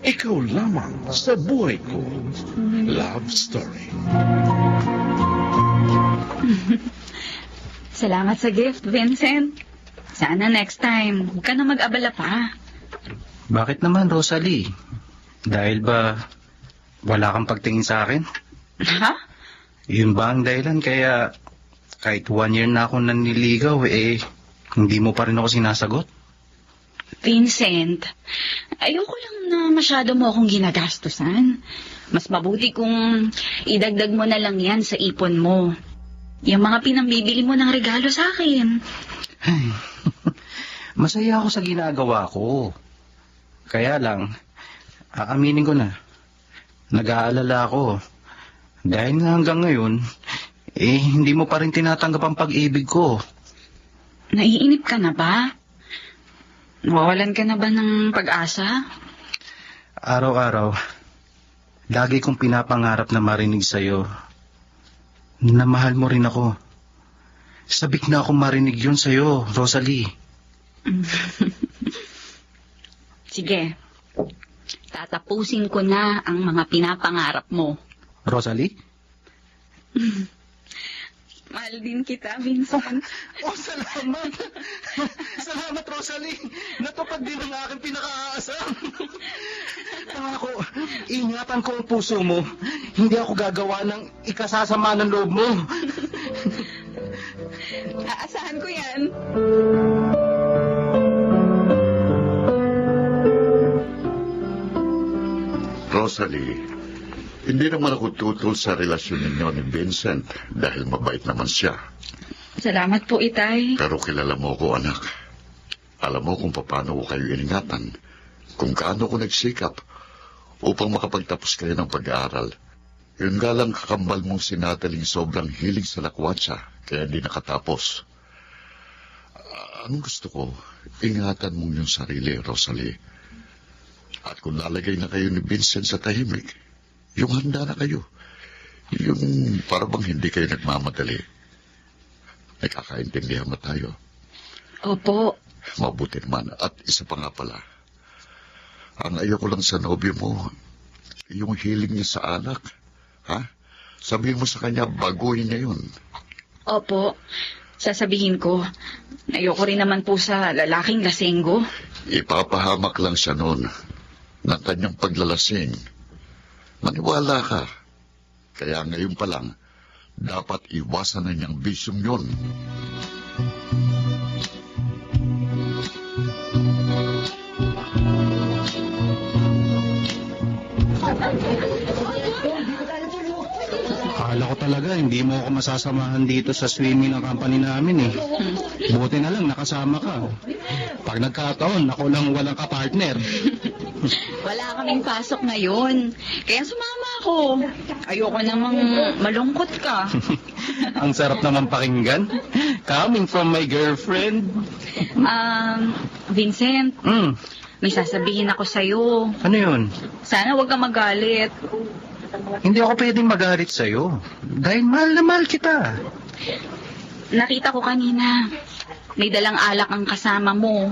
Ikaw lamang sa buhay ko. Love Story. Salamat sa gift, Vincent. Sana next time, huwag ka na mag-abala pa. Bakit naman, Rosalie? Dahil ba wala kang pagtingin sa akin? Ha? Yun ba ang dahilan kaya kahit 1 year na ako naniligaw, hindi mo pa rin ako sinasagot? Vincent, ayoko lang na masyado mo akong ginagastusan. Mas mabuti kung idagdag mo na lang yan sa ipon mo. Yung mga pinambibili mo ng regalo sa akin. Ay, masaya ako sa ginagawa ko. Kaya lang, aaminin ko na, nag-aalala ako. Dahil nga hanggang ngayon, hindi mo pa rin tinatanggap ang pag-ibig ko. Naiinip ka na ba? Nawawalan ka na ba ng pag-asa? Araw-araw, lagi kong pinapangarap na marinig sa'yo na mahal mo rin ako. Sabik na akong marinig yun sa'yo, Rosalie. Sige, tatapusin ko na ang mga pinapangarap mo. Rosalie? Mahal din kita, Vincent. Oh, salamat! Salamat, Rosalie! Natupad din ang aking pinaka-aasam. Pangako, ingatan ko ang puso mo. Hindi ako gagawa ng ikasasama ng loob mo. Aasahan ko yan. Rosalie, hindi naman ako tutol sa relasyon ninyo ni Vincent dahil mabait naman siya. Salamat po, Itay. Pero kilala mo ko, anak. Alam mo kung paano ko kayo iningatan, kung gaano ko nagsikap upang makapagtapos kayo ng pag-aaral. Yun nga lang kakambal mong sinataling sobrang hilig sa lakwatsa, kaya hindi nakatapos. Ang gusto ko, ingatan mong yung sarili, Rosalie. At kung lalagay na kayo ni Vincent sa tahimik, yung handa na kayo. Yung parang hindi kayo nagmamadali. Nagkakaintindihan na tayo. Opo. Mabuti naman. At isa pa nga pala. Ang ayoko lang sa nobyo mo, yung hiling niya sa anak. Ha? Sabihin mo sa kanya, baguhin niya yun. Opo. Sasabihin ko, ayoko rin naman po sa lalaking lasenggo. Ipapahamak lang siya noon ng kanyang paglalasing. Maniwala ka. Kaya ngayon pa lang, dapat iwasan na niyang bisyong yun. Akala ko talaga, hindi mo ako masasamahan dito sa swimming ng company namin eh. Buti na lang, nakasama ka. Pag nagkataon, ako lang walang kapartner. Wala kaming pasok ngayon. Kaya sumama ako. Ayoko namang malungkot ka. Ang sarap naman pakinggan. Coming from my girlfriend. Vincent, may sasabihin ako sa'yo. Ano yun? Sana huwag kang magalit. Hindi ako pwedeng magalit sa'yo. Dahil mahal na mahal kita. Nakita ko kanina, may dalang alak ang kasama mo.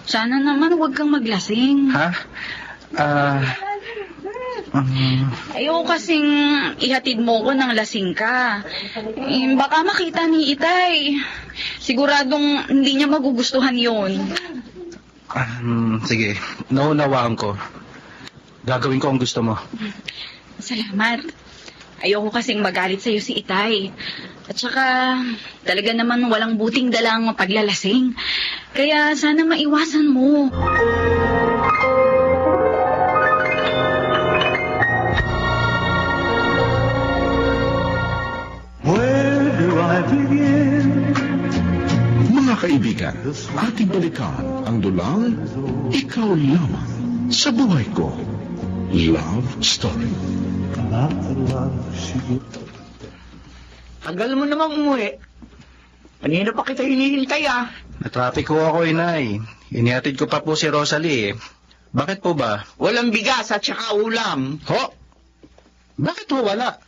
Sana naman huwag kang maglasing. Ha? Ayoko kasing ihatid mo ko ng lasing ka. Baka makita ni Itay. Siguradong hindi niya magugustuhan yun. Sige, naunawaan ko. Gagawin ko ang gusto mo. Salamat. Ayoko kasing magalit sa'yo si Itay. At saka, talaga naman walang buting dalang paglalasing. Kaya sana maiwasan mo. Where do I begin? Mga kaibigan, ating balikan ang dulang Ikaw Lamang sa Buhay Ko. Love Story. Tagal mo namang umuwi. Kanina pa kita hinihintay ah. Natraffic ko ako, inay. Inihatid ko pa po si Rosalie. Bakit po ba? Walang bigas at saka ulam. Ho? Bakit ho wala?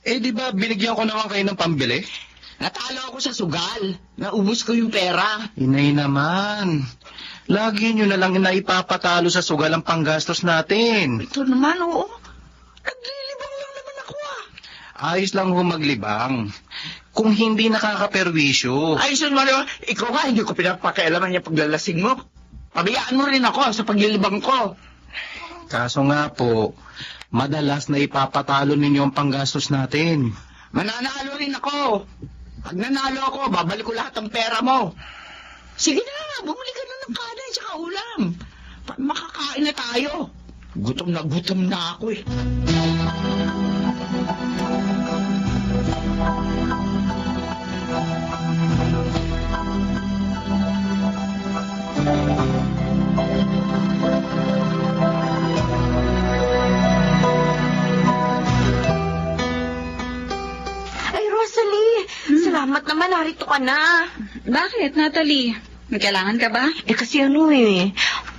Di ba binigyan ko naman kayo ng pambili? Natalo ako sa sugal. Naubos ko yung pera. Inay naman. Lagi nyo na lang na ipapatalo sa sugal ang panggastos natin. Ito naman, oo. Naglilibang lang naman ako Ayos lang ho maglibang. Kung hindi nakakaperwisyo. Ayos mo naman, ikaw nga, hindi ko pinapakialaman yung paglalasing mo. Pabayaan mo rin ako sa paglilibang ko. Kaso nga po, madalas na ipapatalo ninyo ang panggastos natin. Mananalo rin ako. Pag nanalo ako, babalik ko lahat ng pera mo. Sige na, bumili ka na ng kanin at ulam. Makakain na tayo. Gutom na ako eh. Ay, Rosalie, salamat naman, narito ka na. Bakit, Natalie? May kailangan ka ba? Eh kasi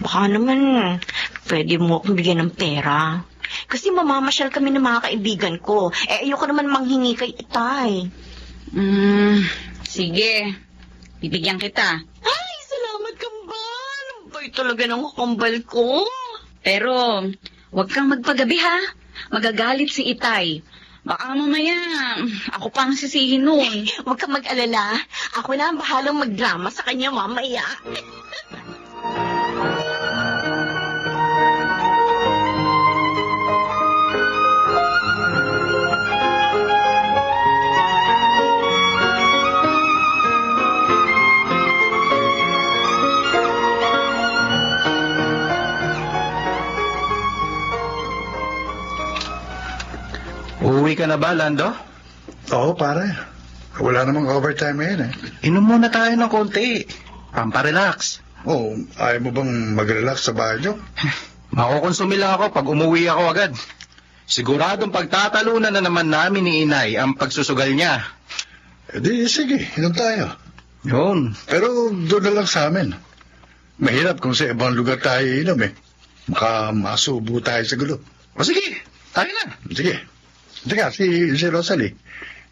baka naman pwede mo akong bigyan ng pera. Kasi mamamasyal kami ng mga kaibigan ko. Eh, ayoko naman manghingi kay Itay. Sige. Bibigyan kita. Ay, salamat kambal. Ang bait talaga ng kambal ko. Pero, huwag kang magpagabi ha. Magagalit si Itay. Baka mamaya, ako pa ang sisihin nun. Huwag kang mag-alala. Ako na ang bahalang magdrama sa kanya mamaya. Uuwi ka na ba, Lando? Oo, pare. Wala namang overtime ngayon eh. Inom muna tayo ng konti. Pamparelax. Oh, ayaw mo bang mag-relax sa bahay niyo? Makukonsumi lang ako pag umuwi ako agad. Siguradong pagtatalunan na naman namin ni Inay ang pagsusugal niya. Eh di, sige, inom tayo. Yun. Pero doon na lang sa amin. Mahirap kung sa ibang lugar tayo inom eh. Baka masubo tayo sa gulo. O sige, tayo na. Sige. Teka, si Rosalie,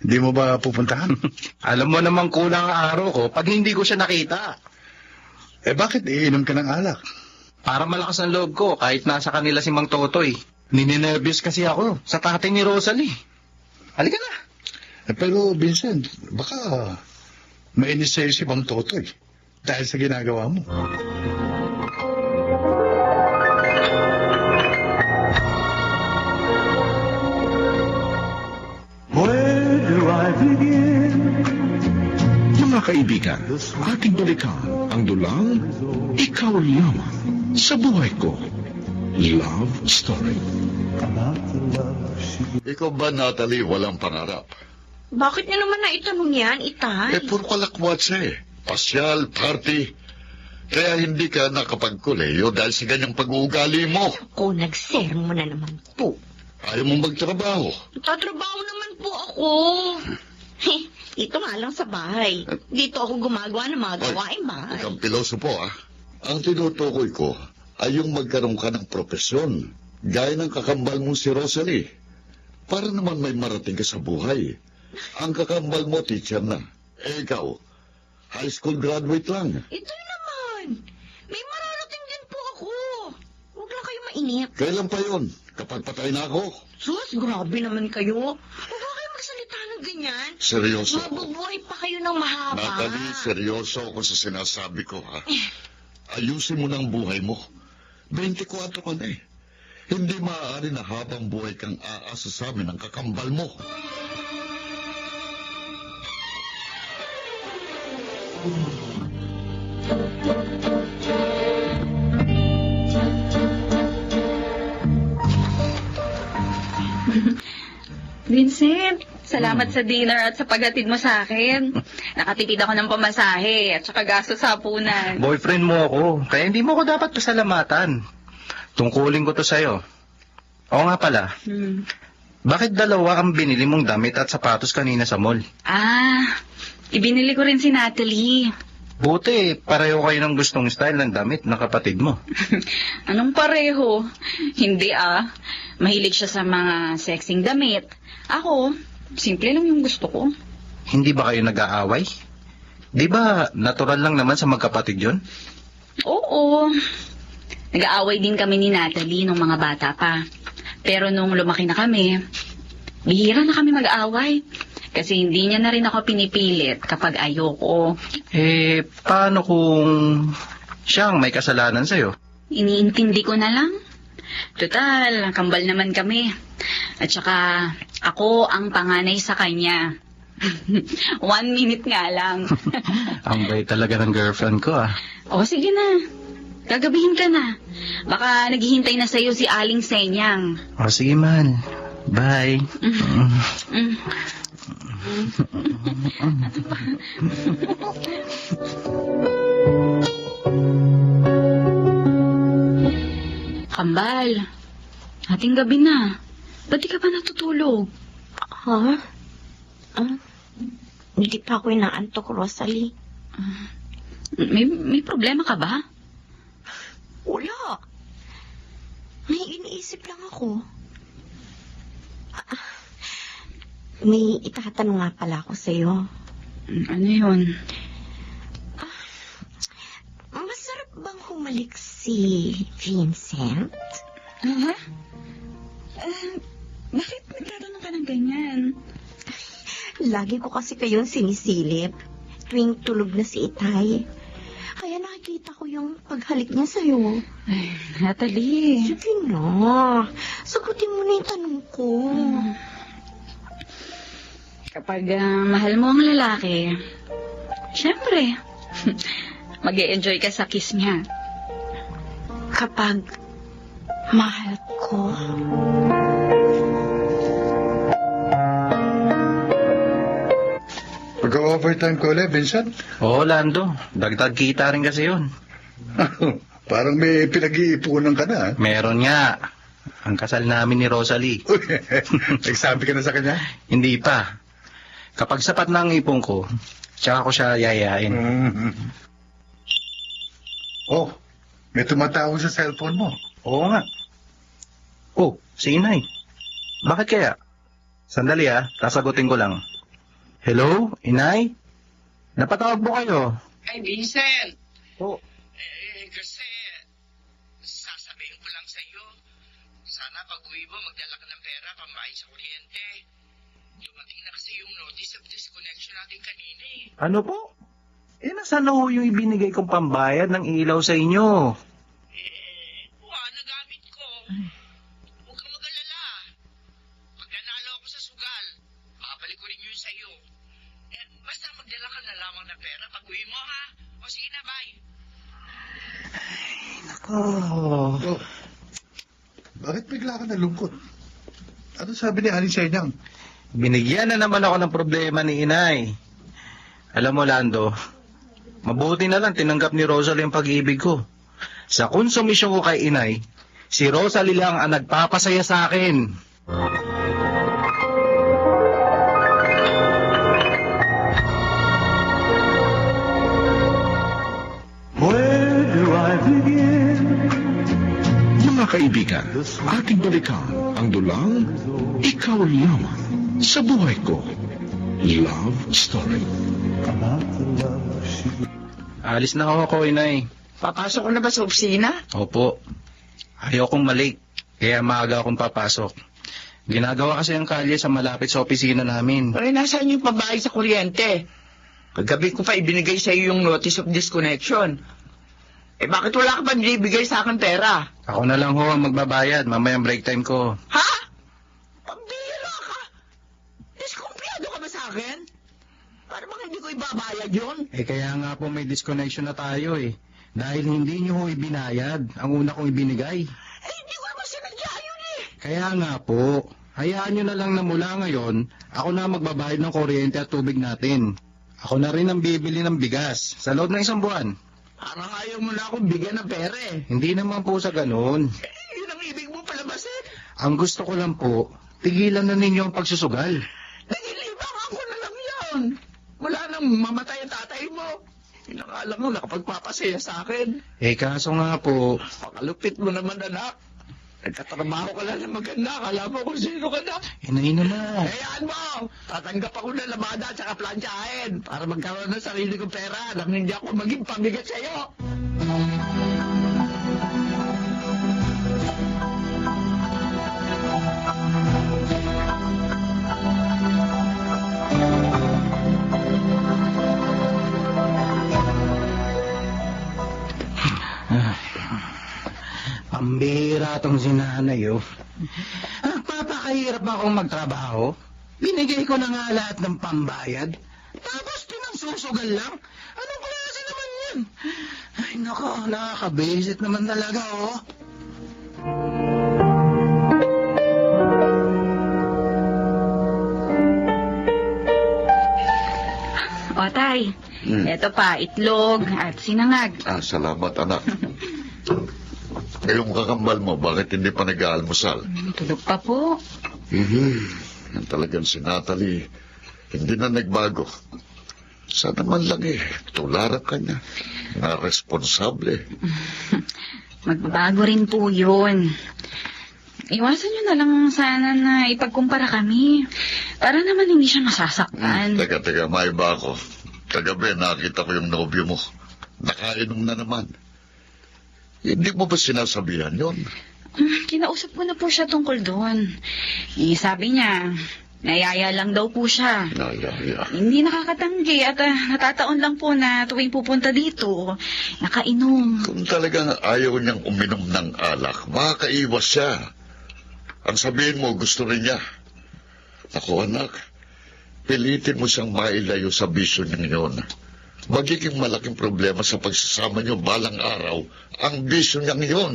hindi mo ba pupuntahan? Alam mo namang kulang ang araw ko pag hindi ko siya nakita. Eh bakit iinom ka ng alak? Para malakas ang loob ko kahit nasa kanila si Mang Totoy. Ninenervyos kasi ako sa tatay ni Rosalie. Halika na. Eh, pero Vincent, baka mainis sa'yo si Mang Totoy dahil sa ginagawa mo. Mga kaibigan, ating balikan ang dulang Ikaw Lamang sa Buhay Ko. Love Story. Ikaw ba, Natalie, walang pangarap? Bakit niyo naman naitanong yan, Itay? Eh, puro kalakwat siya eh. Pasyal, party. Kaya hindi ka nakapagkuleyo dahil sa ganyang pag-uugali mo. Ako, nagsermo na naman po. Ayaw mong magtrabaho. Tatrabaho naman po ako. Dito nga lang sa bahay. Dito ako gumagawa ng mga gawain bahay. Huwag kang pilosopo, ah. Ang tinutukoy ko ay yung magkaroon ka ng propesyon. Gaya ng kakambal mong si Rosalie. Para naman may marating ka sa buhay. Ang kakambal mo, teacher na. Eh, ikaw, high school graduate lang. Ito naman. May mararating din po ako. Huwag lang kayo mainip. Kailan pa yun? Kapag patay na ako? Sus, grabe naman kayo. Huwag ba kayo magsalita ng ganyan? Seryoso. Mabubuhay pa kayo ng mahaba. Natalie, seryoso ako sa sinasabi ko, ha? Ayusin mo ng buhay mo. 24 ka na eh. Hindi maaari na habang buhay kang aasa sa amin ang kakambal mo. Vincent, salamat sa dinner at sa paghatid mo sa akin. Nakatipid ako ng pamasahe at saka gasto sa hapunan. Boyfriend mo ako, kaya hindi mo ko dapat pasalamatan. Tungkulin ko to sa'yo. Oo nga pala, bakit dalawa ang binili mong damit at sapatos kanina sa mall? Ibinili ko rin si Natalie. Buti, pareho kayo ng gustong style ng damit ng kapatid mo. Anong pareho? Hindi Mahilig siya sa mga sexing damit. Ako, simple lang yung gusto ko. Hindi ba kayo nag-aaway? Di ba natural lang naman sa magkapatid yun? Oo. Oo. Nag-aaway din kami ni Natalie nung mga bata pa. Pero nung lumaki na kami, bihira na kami mag-aaway. Kasi hindi niya na rin ako pinipilit kapag ayoko. Paano kung siyang may kasalanan sa'yo? Iniintindi ko na lang. Total, kambal naman kami. At saka, ako ang panganay sa kanya. 1 minute nga lang. Ang bay talaga ng girlfriend ko ah. O, sige na. Gagabihin ka na. Baka naghihintay na sa'yo si Aling Senyang. O sige man. Bye. Mm. Kambal, ating gabi na. Ba't di ka pa natutulog? Ha? Hindi pa ako inaantok, Rosalie. May problema ka ba? Wala. May iniisip lang ako. May itatanong nga pala ako sa'yo. Ano yun? Masarap bang humalik si Vincent? Bakit nagkaroon ka ng ganyan? Lagi ko kasi kayong sinisilip tuwing tulog na si Itay. Kaya nakikita ko yung paghalik niya sa'yo. Ay, Natalie. Sige na. Sagutin mo na yung tanong ko. Kapag mahal mo ang lalaki, syempre, mag-e-enjoy ka sa kiss niya. Kapag mahal ko... Pag-overtime ko ulit, Vincent. Oo, Lando. Dagdag kita rin kasi yun. Parang may pinag-iipunan ka na. Meron nga. Ang kasal namin ni Rosalie. Nagsabi ka na sa kanya? Hindi pa. Kapag sapat na ang ipon ko, tsaka ko siya yayain. Oh, may tumatawag sa cellphone mo. Oo nga. Oh, si Inay. Bakit kaya? Sandali sasagutin ko lang. Hello, Inay? Napatawag mo kayo? Ay, Vincent! Oh. Kasi, sasabihin ko lang sa iyo, sana pag uwi mo, magdala ka ng pera pambayad sa kuryente. Dumating na kasi yung notice of disconnection natin kanina eh. Ano po? Nasaan na ho yung ibinigay kong pambayad ng ilaw sa inyo? Nagamit ko. Huwag kang mag-alala. Pag nanalo ako sa sugal, babalik ko rin yun sa iyo. Basta magdala ka na lamang ng pera pag uwi mo, ha? O sige na, bye. Oh. Bakit bigla ka nalungkot? Ano sabi ni Aling Senyang? Binigyan na naman ako ng problema ni Inay. Alam mo, Lando, mabuti na lang tinanggap ni Rosalie ang pag-ibig ko. Sa konsumisyon ko kay Inay, si Rosalie lang ang nagpapasaya sa akin. Mga kaibigan, ating balikan ang dulang Ikaw Lamang sa Buhay Ko. Love Story. Alis na ako, Inay. Papasok ko na ba sa opisina? Opo. Ayaw kong malik, kaya maaga akong papasok. Ginagawa kasi ang kalye sa malapit sa opisina namin. Pero nasaan yung pabayad sa kuryente? Kagabi ko pa ibinigay sa iyo yung notice of disconnection. Bakit wala ka pa binibigay sa akin pera? Ako na lang ho ang magbabayad, mamayang break time ko. Ha? Pambira ka? Diskumpiyado ka ba sa akin? Para bang hindi ko ibabayad yun? Kaya nga po may disconnection na tayo Dahil hindi niyo ho ibinayad ang una kong ibinigay. Hindi ko naman sinadya yun Kaya nga po, hayaan nyo na lang na mula ngayon, ako na magbabayad ng kuryente at tubig natin. Ako na rin ang bibili ng bigas sa loob ng 1 buwan. Parang ayaw mo na akong bigyan ng pera Hindi naman po sa ganun. Yun ang ibig mo palabasin. Ang gusto ko lang po, tigilan na ninyo ang pagsusugal. Nagilibangan ko na lang yun. Wala nang mamatay ang tatay mo. Inakala mo nakapagpapasaya sa akin. Kaso nga po, Pakalupit mo naman, anak. Nagkatrabaho ka lang na maganda. Kala mo kung sino ka na. Inay naman. Hayaan mo. Tatanggap ako ng labada at saka plantsahin para magkaroon ng sarili kong pera nang hindi ako maging pamigat sa'yo. Wala tong sinanay, oh. Papakahirap akong magtrabaho. Binigay ko na nga lahat ng pambayad. Tapos pinagsusugal lang. Anong klase naman yan? Ay, nako, nakakabisit naman talaga, oh. O, Tay, eto pa, itlog at sinangag. Salamat, anak. Yung kakambal mo, bakit hindi pa nag-aalmusal? Tulog pa po. Yan talagang si Natalie, hindi na nagbago. Sana man lang tularan ka niya. Na responsable. Magbabago rin po yun. Iwasan nyo na lang sana na ipagkumpara kami. Para naman hindi siya masasaktan. Teka, may ba ako? Kagabi, nakita ko yung nobyo mo. Nakainom na naman. Hindi mo ba sinasabihan yun? Kinausap ko na po siya tungkol doon. Sabi niya, nayaya lang daw po siya. Nayaya. Hindi nakakatanggi at natataon lang po na tuwing pupunta dito, nakainom. Kung talagang ayaw niyang uminom ng alak, makakaiwas siya. Ang sabihin mo, gusto rin niya. Ako, anak, pilitin mo siyang mailayo sa bisyo niyang yun. Magiging malaking problema sa pagsasama niyo balang araw ang bisyo niyang yun.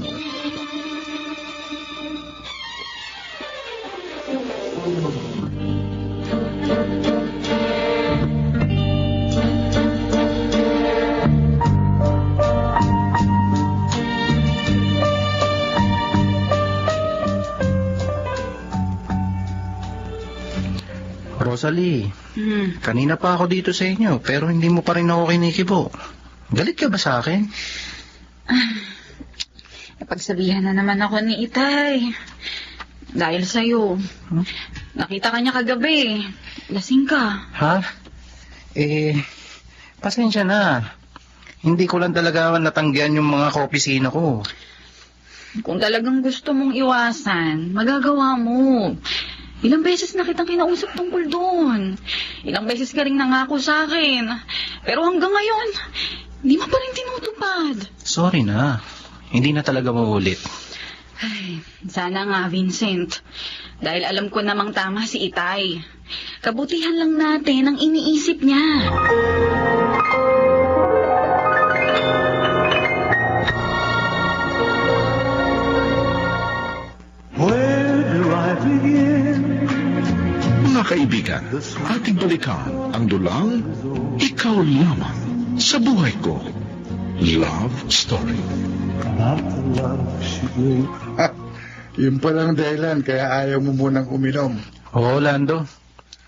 Rosalie, kanina pa ako dito sa inyo, pero hindi mo pa rin ako kinikibo. Galit ka ba sa akin? Napagsabihan na naman ako ni Itay. Dahil sa'yo. Nakita ka niya kagabi. Lasing ka. Ha? Pasensya na. Hindi ko lang talaga natanggihan yung mga kaopisina ko. Kung talagang gusto mong iwasan, magagawa mo. Ilang beses na kitang kinausap tungkol doon. Ilang beses ka rin nangako sa akin. Pero hanggang ngayon, hindi mo pa rin tinutupad. Sorry na. Hindi na talaga maulit. Ay, sana nga, Vincent. Dahil alam ko namang tama si Itay. Kabutihan lang natin ang iniisip niya. Mga kaibigan, ating balikan ang dulang Ikaw Lamang sa Buhay Ko. Love Story. Yun palang dahilan, kaya ayaw mo munang uminom. Oo, Lando.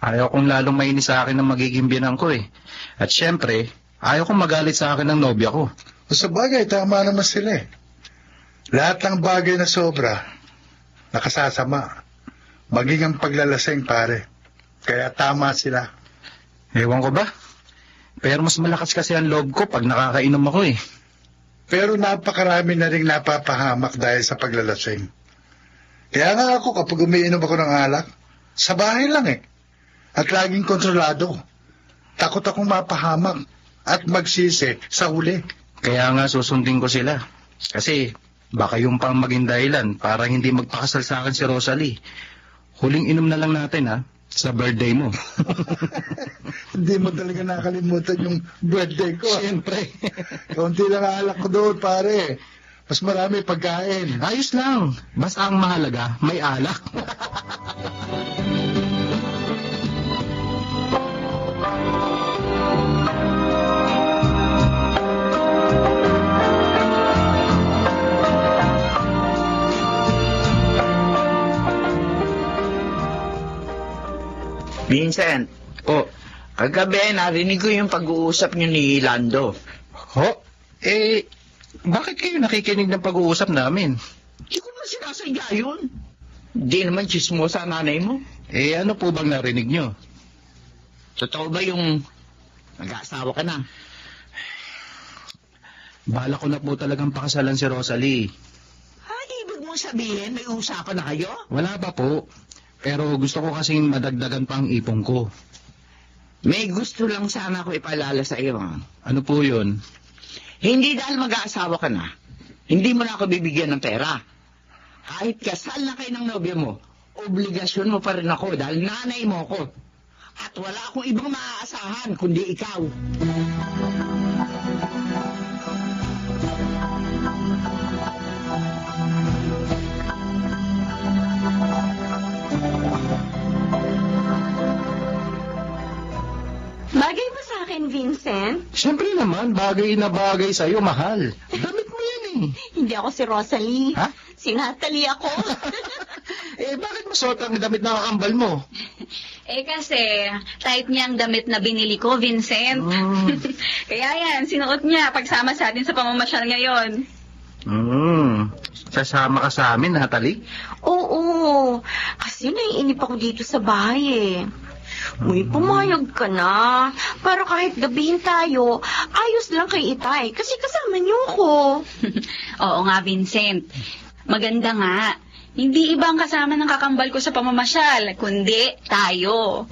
Ayaw kong lalong mainis sa akin ng magiging biyanang ko eh. At syempre, ayaw kong magalit sa akin ng nobya ko. Sa bagay, tama naman sila eh. Lahat ng bagay na sobra, nakasasama. Maging ang paglalasing, pare. Kaya tama sila. Ewan ko ba? Pero mas malakas kasi ang loob ko pag nakakainom ako eh. Pero napakarami na rin napapahamak dahil sa paglalasing. Kaya nga ako kapag umiinom ako ng alak, sa bahay lang eh. At laging kontrolado. Takot akong mapahamak at magsisi sa huli. Kaya nga susundin ko sila. Kasi baka yung pang maging dahilan para hindi magpakasal sa akin si Rosalie. Huling inom na lang natin ha, sa birthday mo. Hindi mo talaga nakalimutan yung birthday ko. Siyempre. Kaunti lang alak ko doon, pare. Mas marami pagkain. Ayos lang. Basta ang mahalaga, may alak. Vincent, kagabi narinig ko yung pag-uusap niyo ni Lando. Bakit kayo nakikinig ng pag-uusap namin? Hindi ko naman sinasadya yun. Hindi naman chismosa nanay mo. Ano po bang narinig nyo? Totoo ba yung nag-aasawa ka na? Bala ko na po talagang pakasalan si Rosalie. Ibig mong sabihin may usapan na kayo? Wala pa po. Pero gusto ko kasing madagdagan pa ang ipon ko. May gusto lang sana ko ipaalala sa iyo. Ano po yun? Hindi dahil mag-aasawa ka na, hindi mo na ako bibigyan ng pera. Kahit kasal na kayo ng nobya mo, obligasyon mo pa rin ako dahil nanay mo ako. At wala akong ibang maaasahan kundi ikaw. Bagay ba sa akin, Vincent? Siyempre naman, bagay na bagay sa'yo, mahal. Damit mo yan eh. Hindi ako si Rosalie. Ha? Si Natalie ako. Bakit masuot ang damit na kakambal mo? Kasi, type niya ang damit na binili ko, Vincent. Oh. Kaya yan, sinuot niya pagsama sa atin sa pamamasyal ngayon. Sasama ka sa amin, Natalie? Oo, kasi naiinip ako dito sa bahay eh. Uy, pumayag ka na. Para kahit gabihin tayo, ayos lang kay Itay. Kasi kasama niyo ako. Oo nga, Vincent. Maganda nga. Hindi iba ang kasama ng kakambal ko sa pamamasyal, kundi tayo.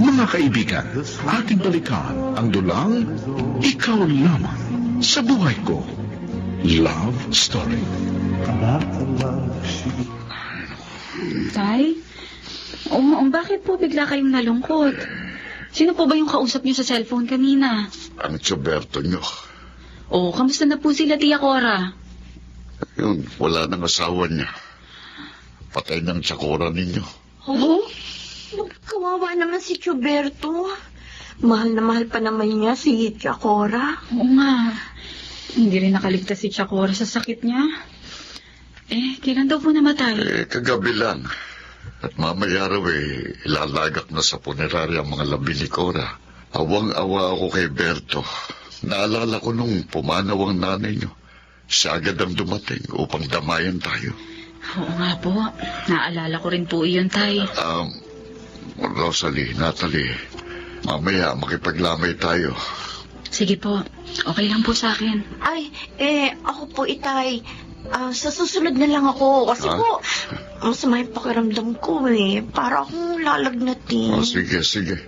Mga kaibigan, ating balikan ang dulang Ikaw Lamang sa Buhay Ko. Love Story. Tay? Bakit po bigla kayong nalungkot? Sino po ba yung kausap niyo sa cellphone kanina? Ang tsuberto nyo. Kamusta na po sila, Tia Cora? Yun, wala nang asawa niya. Patay ng tsakura ninyo. Oh? Kawawa naman si Chuberto. Mahal na mahal pa naman niya si Chacora. Oo nga. Hindi rin nakaligtas si Chacora sa sakit niya. Kailan daw po namatay? Kagabi lang. At mamaya raw ilalagak na sa punerarya ang mga labi ni Cora. Awang-awa ako kay Berto. Naalala ko nung pumanaw ang nanay niyo. Siya agad ang dumating upang damayan tayo. Oo nga po. Naalala ko rin po iyon, Tay. Rosalie, Natalie, mamaya makipaglamay tayo. Sige po. Okay lang po sa akin. Ay, ako po, Itay. Sa susunod na lang ako. Kasi Ha? po, masama yung pakiramdam ko eh. Para akong lalagnatin. Sige, sige.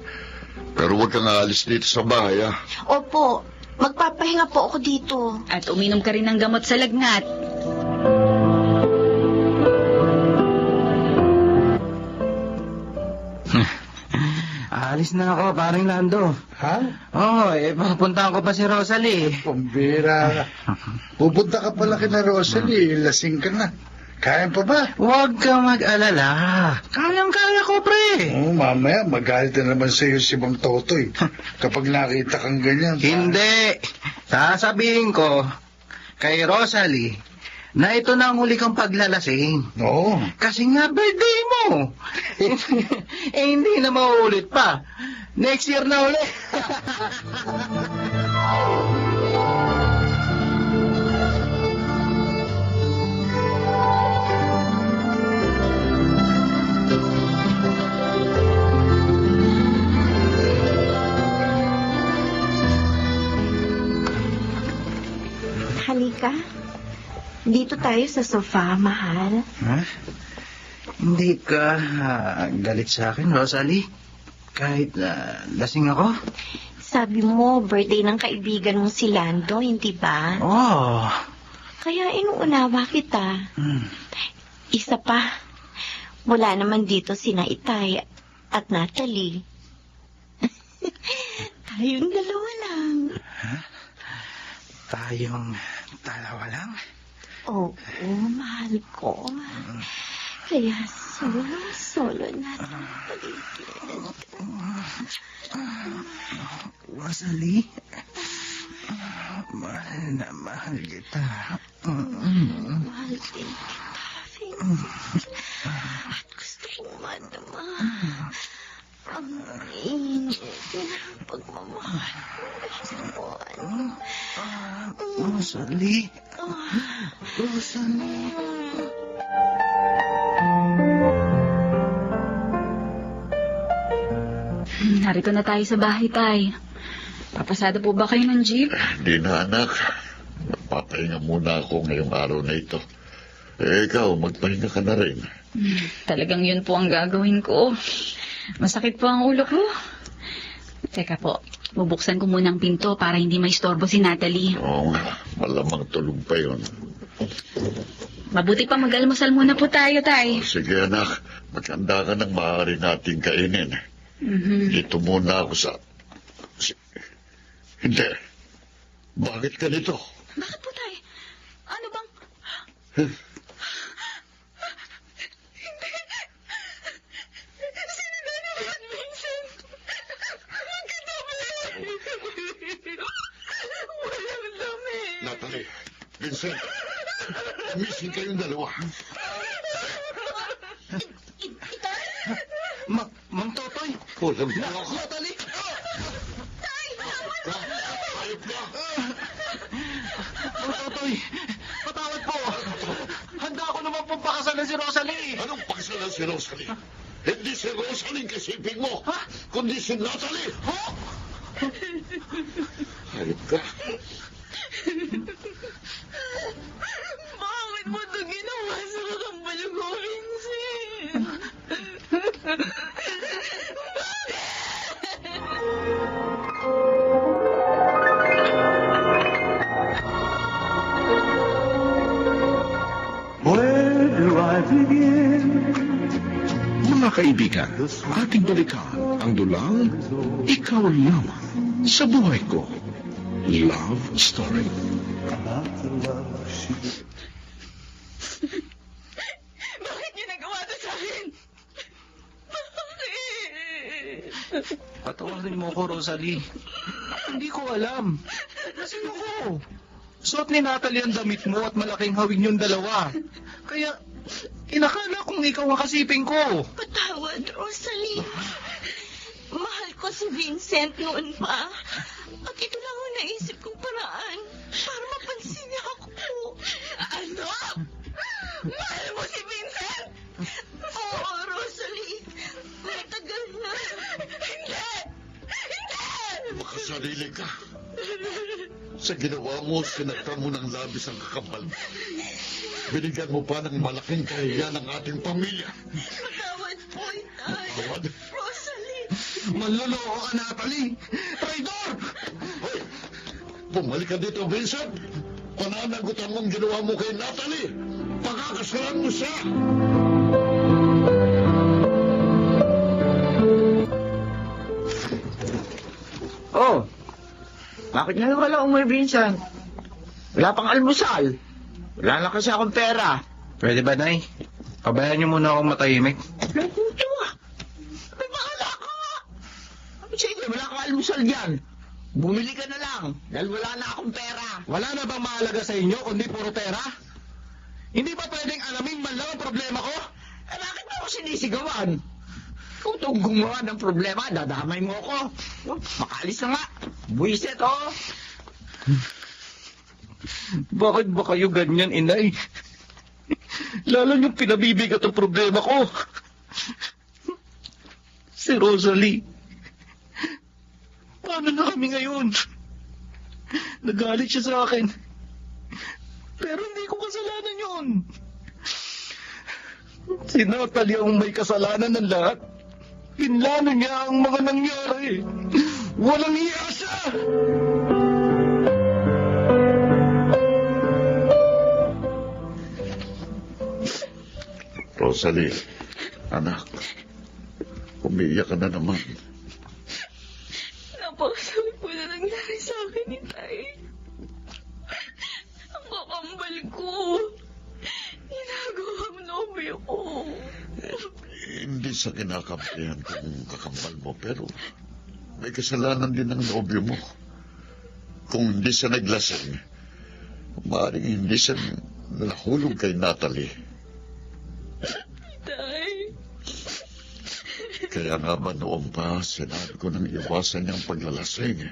Pero huwag kang aalis dito sa bahay, ha? Opo, magpapahinga po ako dito. At uminom ka rin ng gamot sa lagnat. Alis na ako, paring Lando. Ha? Papuntahan ko pa si Rosalie. Pambira. Pupunta ka pala kina Rosalie, lasing ka na. Kaya pa ba? Huwag kang mag-alala. Kayang-kaya ko, pre. Mamaya magalit na naman sa iyo si Mang Totoy kapag nakita kang ganyan. Hindi. Sasabihin ko kay Rosalie na ito na ang huli kang paglalasing. Oo. Kasi nga birthday mo. Hindi na mauulit pa. Next year na ulit. Halika. Dito tayo sa sofa, mahal. Ha? Hindi ka galit sa akin, Rosalie? Kahit lasing ako? Sabi mo, birthday ng kaibigan mong si Lando, hindi ba? Oh. Kaya inuunawa kita. Isa pa, wala naman dito sina Itay at Natalie. Tayong dalawa lang. Tayong dalawa lang? Oo, mahal ko. Kaya solo natin paligid. Rosalie, mahal na mahal kita. Mahal din kita, Vincent. At gusto kong madama ang init ng pagmamahal mo. Rosalie. Rosalie. Narito na tayo sa bahay, Tay. Papasada po ba kayo ng jeep? Hindi na, anak. Magpapahinga muna ako ngayong araw na ito. Ikaw, magpahinga ka na rin. Talagang yun po ang gagawin ko. Masakit po ang ulo ko. Teka po, bubuksan ko muna ang pinto para hindi maistorbo si Natalie. Oo nga, malamang tulog pa yun. Mabuti pa mag-almusal muna po tayo, Tay. Sige anak, maganda ka ng maaari nating kainin. Dito muna ako sa... Hindi. Bakit ganito? Bakit po, Tay? Ano bang... Natalie, Vincent, missing kayong dalawa. Mang Totoy! Walang dalawa. Natalie! Ayop na. Mang Totoy! Patawad po! Handa ako naman pong pakasalan si Rosalie! Anong pagsalan si Rosalie? Hindi si Rosalie ang kasiping mo, kundi si Natalie. Ayop ka. Bakit mo ito ginawa sa kakambal ko, Vincent? Mga kaibigan, ating balikan ang dulang Ikaw Lamang sa Buhay Ko. Love Story. Bakit niyo nagawa ito sa akin? Bakit? Patawarin mo ko, Rosalie. Hindi ko alam. Lasing ako. Suot ni Natalie ang damit mo at malaking hawig yung dalawa. Kaya, inakala kong ikaw ang kasiping ko. Patawad, Rosalie. Mahal ko si Vincent noon pa. At ito lang ang naisip kong paraan para mapansin niya ako. Ano? Mahal mo si Vincent? Oo, Rosalie. Matagal na. Hindi! Hindi! Makasarili ka. Sa ginawa mo, sinaktan mo ng labis ang kakambal mo. Binigyan mo pa ng malaking kahiyan ng ating pamilya. Patawad po, Itay. Tawad. Rosalie. Manloloko ka, Natalie. Traidor! Hoy! Bumalik ka dito, Vincent. Pananagutan mong ginawa mo kay Natalie. Pagkakasalan mo siya. Oh, bakit ngayon ka lang umuwi, Vincent? Wala pang almusal. Wala na kasi akong pera. Pwede ba, Nay? Pabayaan niyo muna akong matahimik. Nakuto ah. May bahala ka. Sige, wala kang almusal dyan. Bumili ka na lang, dahil wala na akong pera. Wala na bang mahalaga sa inyo kundi puro pera? Hindi ba pwedeng alamin man lang ang problema ko? Eh, bakit mo ako sinisigawan? Kung itong gumawa ng problema, dadamay mo ako. Oh, makaalis na nga. Buisit, oh. Bakit ba kayo ganyan, inay? Lalo niyong pinabibigat ang problema ko. Si Rosalie. Paano na kami ngayon? Nagalit siya sa akin. Pero hindi ko kasalanan yun. Si Natalie ang may kasalanan ng lahat. Pinlano niya ang mga nangyari. Walang iya siya! Rosalie, anak, umiiyak ka na naman. Napakasakit po na nangyari sa akin, Itay. Ang kakambal ko. Ginagawa ang nobyo ko. Hindi sa kinakampihan kung kakambal mo, pero may kasalanan din ang nobyo mo. Kung hindi siya naglasing, maaaring hindi siya nahulog kay Natalie. Itay. Kaya nga ba noon pa, sinabi ko nang iwasan niyang paglalasing.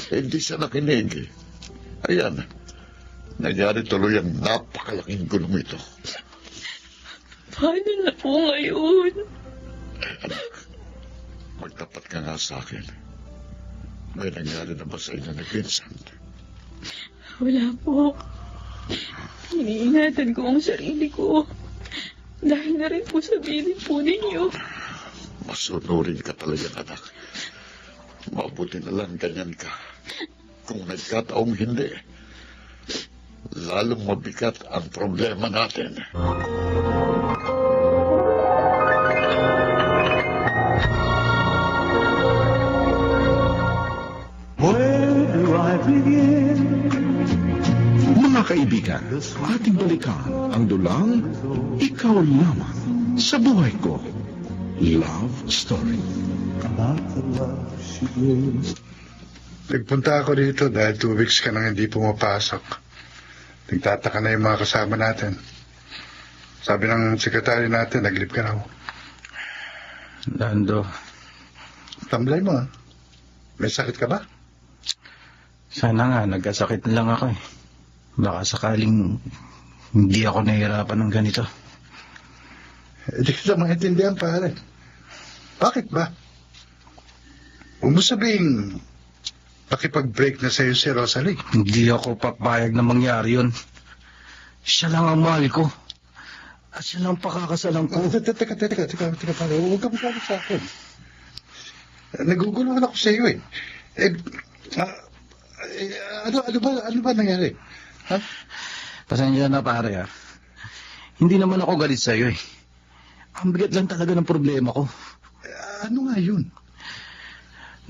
Hindi siya nakinig. Ayan, nangyari tuloy ang napakalaking gulong ito. Paano na po ngayon? Anak, magtapat ka nga sa akin. May nangyari na ba sa inyo ni Vincent? Wala po. Iniingatan ko ang sarili ko. Dahil na rin po sabihin po ninyo. Masunurin ka talaga, anak. Mabuti na lang ganyan ka. Kung nagkataong hindi, lalong mabigat ang problema natin. Mga kaibigan, ating balikan ang dulang Ikaw Lamang sa Buhay Ko. Love Story. Nagpunta ako dito dahil 2 weeks ka nang hindi pumapasok. Nagtataka na yung mga kasama natin. Sabi ng sekretary natin, naglip ka raw. Lando, Tamlay mo, ah. May sakit ka ba? sana nga nagkasakit na lang ako eh. Baka sakaling hindi ako nahihirapan ng ganito. Hindi kita maintindihan, pare. Bakit ba? Huwag mo sabihin, pakipag-break na sa'yo si Rosalie. Hindi ako papayag na mangyari yun. Siya lang ang mahal ko. At siya lang pakakasalan ko. Teka, pare. Huwag ka masabi sa akin. Naguguluhan ako sa iyo eh. Ano ba nangyari? Ha? Pasensya na pare ah. Hindi naman ako galit sa'yo eh. Ang bigat lang talaga ng problema ko. Ano nga yun?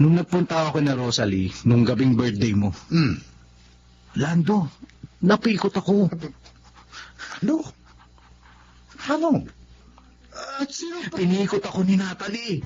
Nung nagpunta ako na Rosalie, nung gabing birthday mo, Lando, napikot ako. Ano? Ano? At sino pa? Pinikot ako ni Natalie.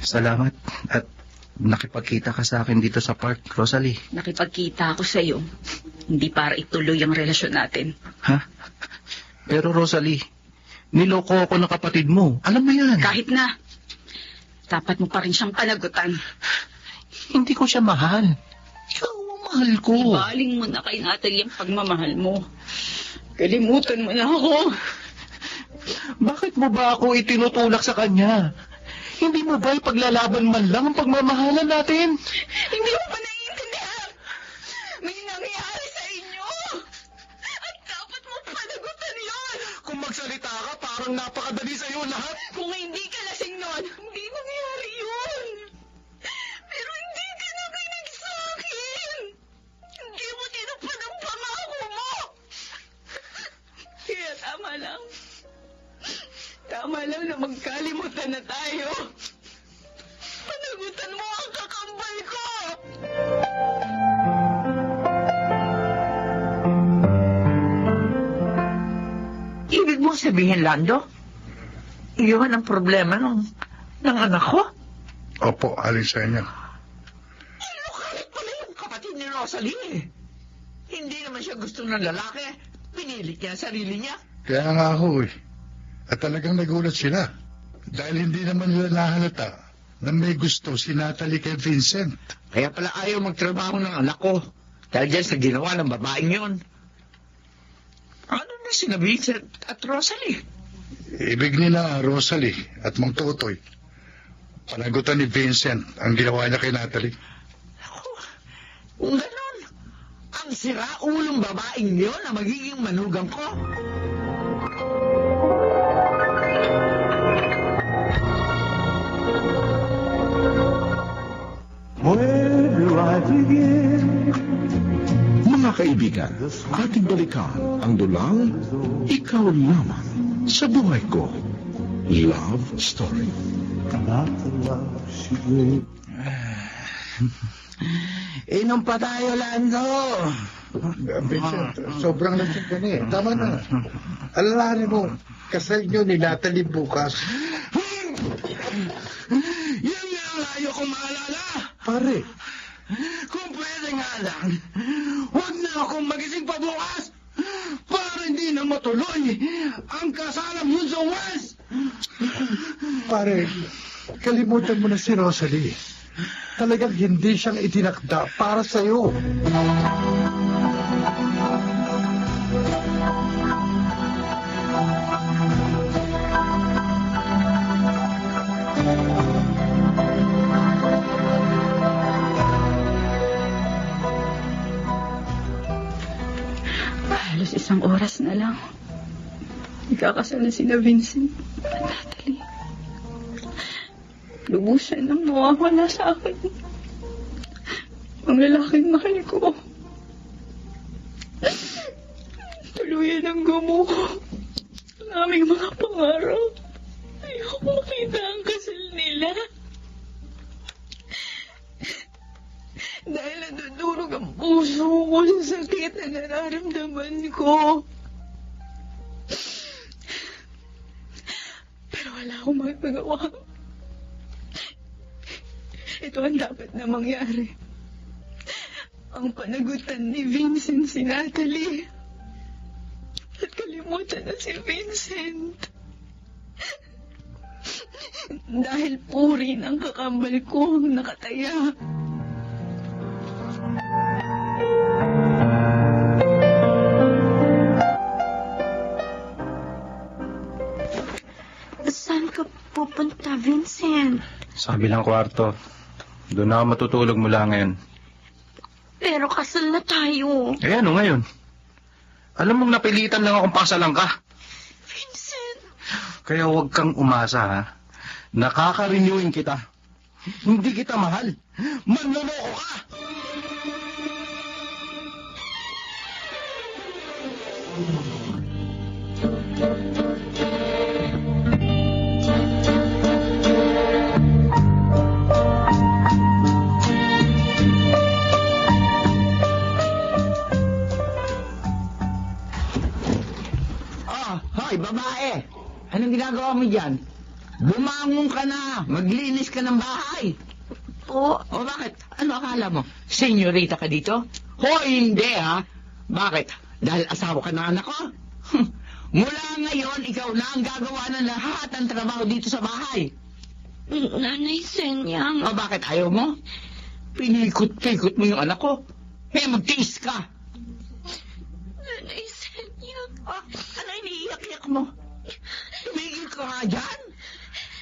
Salamat at nakipagkita ka sa akin dito sa park, Rosalie. Nakipagkita ako sa'yo. Hindi para ituloy ang relasyon natin. Ha? Pero Rosalie, niloko ako ng kapatid mo. Alam mo yan. Kahit na, dapat mo pa rin siyang panagutan. Hindi ko siya mahal. Ikaw ang mahal ko. Ibaling mo na kay Natalie ang pagmamahal mo. Kalimutan mo na ako. Bakit mo ba ako itinutulak sa kanya? Hindi mo ba ipaglalaban man lang ang pagmamahalan natin? Hindi mo ba naiintindihan? May nangyayari sa inyo. At dapat mo panagutan yon. Kung magsalita ka, parang napakadali sa'yo lahat. Kung hindi ka lasing nun, hindi nangyayari yun. Pero hindi ka nakinig sa akin. Hindi mo tinupad ang pangako mo. Kaya tama lang. Tama lang na magkalimutan na tayo. Panagutan mo ang kakambal ko. Ibig mo sabihin, Lando? Iyon ang problema ng anak ko? Opo, aling sa inyo. Inukalit pala yung kapatid ni Rosalie eh. Hindi naman siya gusto ng lalaki. Pinilit niya ang sarili niya. Kaya nga ako eh. At talagang nagulat sila. Dahil hindi naman nila nahalata na may gusto si Natalie kay Vincent. Kaya pala ayaw magtrabaho ng anak ko. Dahil dyan sa ginawa ng babaeng yon. Ano na sina Vincent at Rosalie? Ibig nila Rosalie at Mang Totoy. Panagutan ni Vincent ang ginawa niya kay Natalie. Ako, kung ganon, ang sira-ulong babaeng yon ang magiging manugang ko. Mga kaibigan, ating balikan ang dulang Ikaw Lamang sa Buhay Ko. Love Story. Inom pa tayo, Lando. Vincent, sobrang lasing ka na eh. Tama na. Alalahanin mo, kasal nyo ni Natalie bukas. Yan nga ang ayaw kong maalala. Pare, Kung pwede nga lang, huwag na akong magising pa bukas para hindi na matuloy ang kasalang yun sa West. pare, kalimutan mo na si Rosalie. Talagang hindi siyang itinakda para sa'yo. bukas na lang, ikakasal na sina Vincent at Natalie. Lubusan nang mawawala sa akin ang lalaking mahal ko. Tuluyan ang gumuho ang aming mga pangarap. Ayoko makita ang kasal nila. Dahil nadudurog ang puso ko sa sakit na nararamdaman ko. Pero wala akong magagawa. Ito ang dapat na mangyari. Ang panagutan ni Vincent si Natalie. At kalimutan na si Vincent. Dahil puri ng kakambal ko ang nakataya. Saan ka pupunta, Vincent? Sa kabilang kwarto. Doon ako matutulog mula ngayon. Pero kasal na tayo. Eh ano ngayon? Alam mong napilitan lang akong pakasalan ka. Vincent! Kaya huwag kang umasa, ha? Nakaka-renewin kita. Hindi kita mahal. Manloloko ka! Hoy, babae! Anong ginagawa mo dyan? Bumangon ka na! Maglinis ka ng bahay! Po, O bakit? Ano akala mo? Senyorita ka dito? Hoy, hindi ha! Bakit? Dahil asawa ka ng anak ko? Mula ngayon, ikaw na ang gagawa ng lahat ng trabaho dito sa bahay. Nanay Senyang. O bakit ayaw mo? Pinikot-pikot mo yung anak ko. Magtiis ka! Nanay Senyang. Ano iniiyak-iyak mo? Tumigil ka nga dyan.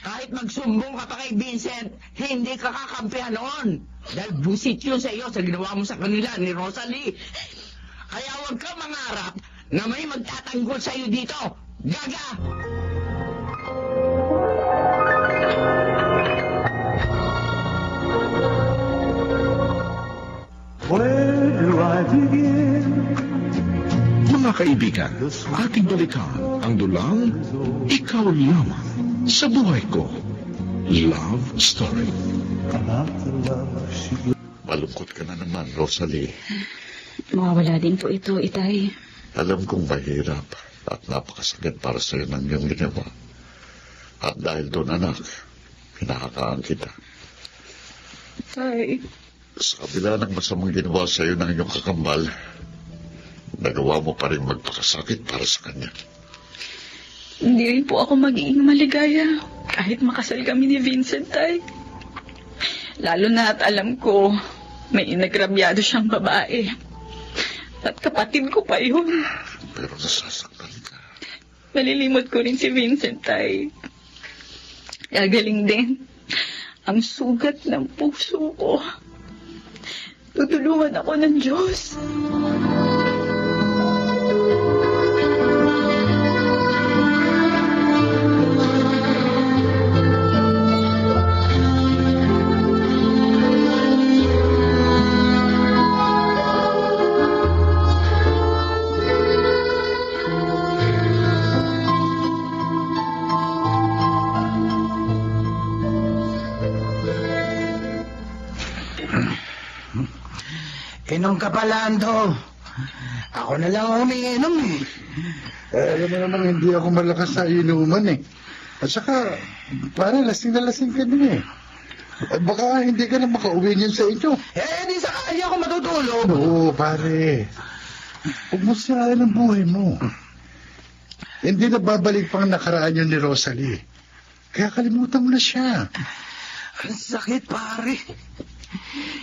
Kahit magsumbong ka pa kay Vincent, hindi ka kakampihan noon. Dahil busit yun sa iyo sa ginawa mo sa kanila ni Rosalie. Kaya huwag ka mangarap na may magtatanggol sa iyo dito. Gaga! Mga kaibigan, ating balikan ang dulang Ikaw Lamang sa Buhay Ko. Love Story. Malungkot ka na naman, Rosalie. Mawawala din po ito, Itay. Alam kong mahirap at napakasakit para sa'yo ng iyong ginawa. At dahil doon, anak, pinakakaan kita. Tay, Sa kabila ng masamang ginawa sa'yo ng iyong kakambal, nagawa mo pa rin magpakasakit para sa kanya. hindi rin po ako magiging maligaya kahit makasal kami ni Vincent, Tay. Lalo na at alam ko may inagrabyado siyang babae. At kapatid ko pa yun. Pero nasasaktan ka. Nalilimot ko rin si Vincent, Tay. Gagaling din ang sugat ng puso ko. Tutulungan ako ng Diyos. Inom ka pa, Lando. Ako na lang umiinom eh. Alam mo naman, hindi ako malakas sa inuman eh. At saka, parang lasing na lasing ka din eh. At baka hindi ka na makauwi niyan sa inyo. Di sa kanya ako matutulog. Oo, pare. Huwag mo sirain ang buhay mo. Hindi na babalik pang nakaraan yun ni Rosalie. Kaya kalimutan mo na siya. Ang sakit, pare.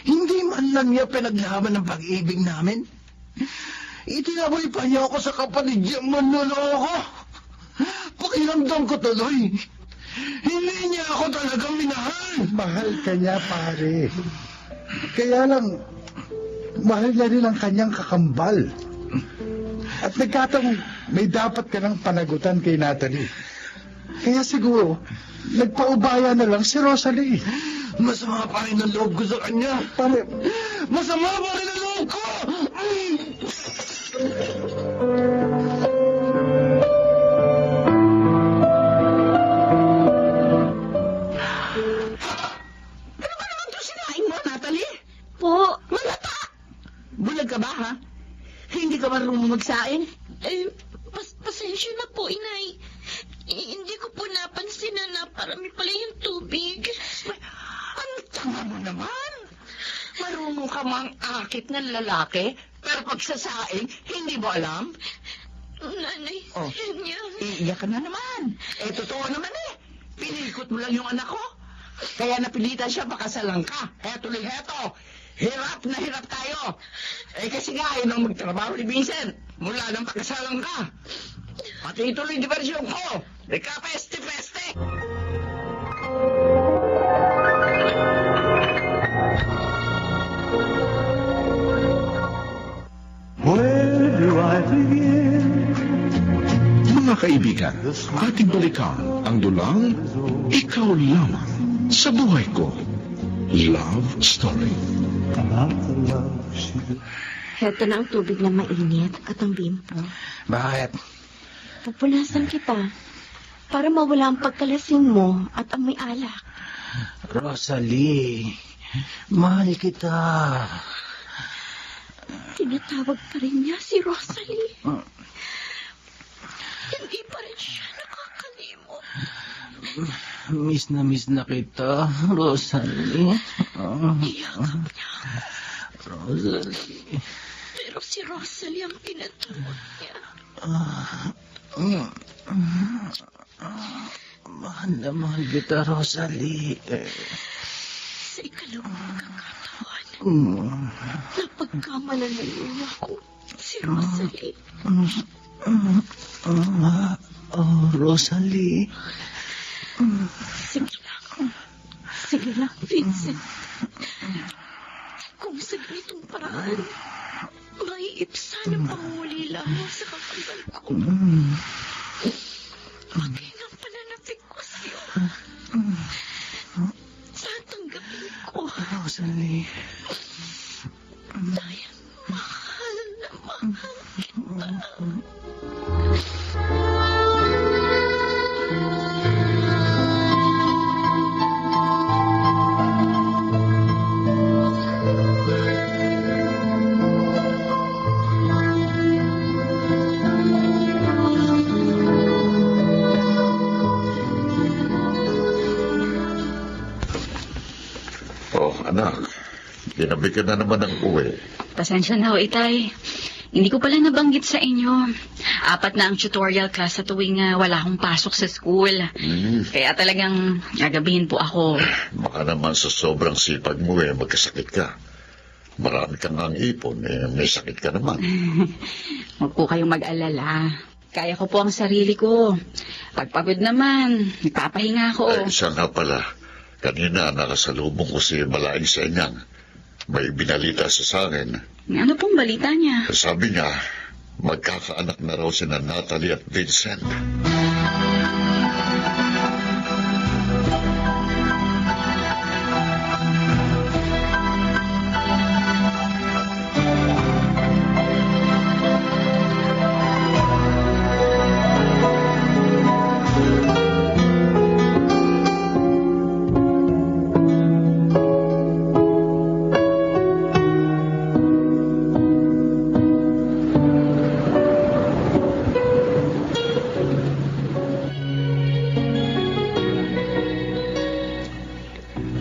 Hindi man lang niya pinaglaban ng pag-ibig namin. Itinaboy pa niya ako sa kapatid niya manloloko. Pakiramdam ko tuloy. Hindi niya ako talagang minahal. Mahal ka niya, pare. Kaya lang, mahal niya rin ang kanyang kakambal. At nagkataong may dapat ka ng panagutan kay Natalie. Kaya siguro, nagpaubaya na lang si Rosalie. Masama pa rin ang loob ko sa kanya. Masama pa rin ang loob ko! Ano ba naman ito sinain mo, Natalie? Po, Malata! Bulag ka ba, ha? Hindi ka marunong magsaing? pasensya na po, inay. Hindi ko po napansin na naparami pala yung tubig. Ano tanga mo naman? Marunong ka mang akit ng lalaki, pero pag sasaing, hindi mo alam? Nanay, Oh. yan. Iiyak ka na naman. Totoo naman Pinikot mo lang yung anak ko. Kaya napilitan siya makasalang ka. Kaya tuloy heto. Hirap na hirap tayo. Kasi nga, yun ang magtrabaho ni Vincent. Mula nang pagkasalang ka. Pati ituloy diversyon ko. Ika peste-peste. Mga kaibigan, ating balikan ang dulang Ikaw Lamang sa Buhay Ko. Love Story. Heto na ang tubig na mainit at ang bimpo. Bakit? Pupunasan kita para mawala ang pagkalasing mo at amoy alak. Rosalie, mahal kita. Tinatawag pa rin niya si Rosalie. Hindi pa rin siya nakakalimot. Miss na kita, Rosalie. Iyakap niya. Rosalie. Pero si Rosalie ang pinatawag niya. Mahal na mahal kita, Rosalie. Sa ikalawang pagkakataon, napagkamalan na niyo ako si Rosalie. Rosalie. Sige lang, Vincent. Kung sa ganitong paraan, maiipsan ang pangulila mo sa kakambal ko. Maging ang pananapik ko sa'yo. Tatanggapin ko. Rosalie. Dahil mahal na mahal kita. Oh, anak. Ginabi ka na naman ng uwi. Pasensya na ho, Itay. Hindi ko pala nabanggit sa inyo. 4 na ang tutorial class sa tuwing wala akong pasok sa school. Kaya talagang gagabihin po ako. Baka naman sa sobrang sipag mo magkasakit ka. Marami kang ang ipon, may sakit ka naman. Huwag po kayong mag-alala. Kaya ko po ang sarili ko. Pagpagod naman, nagpapahinga ako. Siya nga pala. Kanina nakasalubong ko si Malaing Senyang. May binalita siya sa akin. Ano pong balita niya? Sabi niya, magkakaanak na raw sina Natalie at Vincent.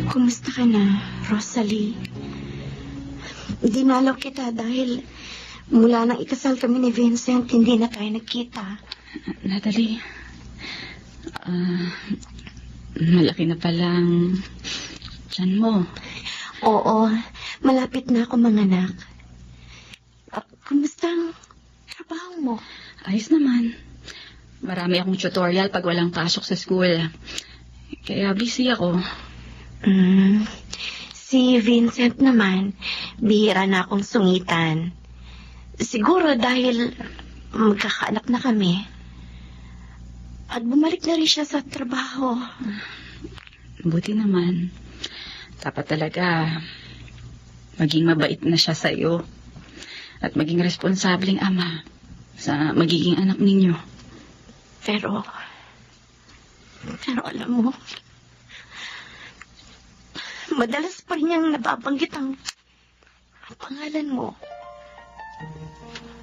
Kumusta ka na, Rosalie? Dinalaw kita dahil mula nang ikasal kami ni Vincent, hindi na tayo nagkita. Natalie, malaki na palang tiyan mo. Oo, malapit na ako manganak. Kumusta ang trabaho mo? Ayos naman. Marami akong tutorial pag walang pasok sa school. Kaya busy ako. Si Vincent naman, bihira na akong sungitan. Siguro dahil magkakaanak na kami. At bumalik na rin siya sa trabaho. Buti naman. Dapat talaga maging mabait na siya sa iyo. At maging responsableng ama sa magiging anak ninyo. Pero alam mo, madalas pa rin niyang nababanggit ang pangalan mo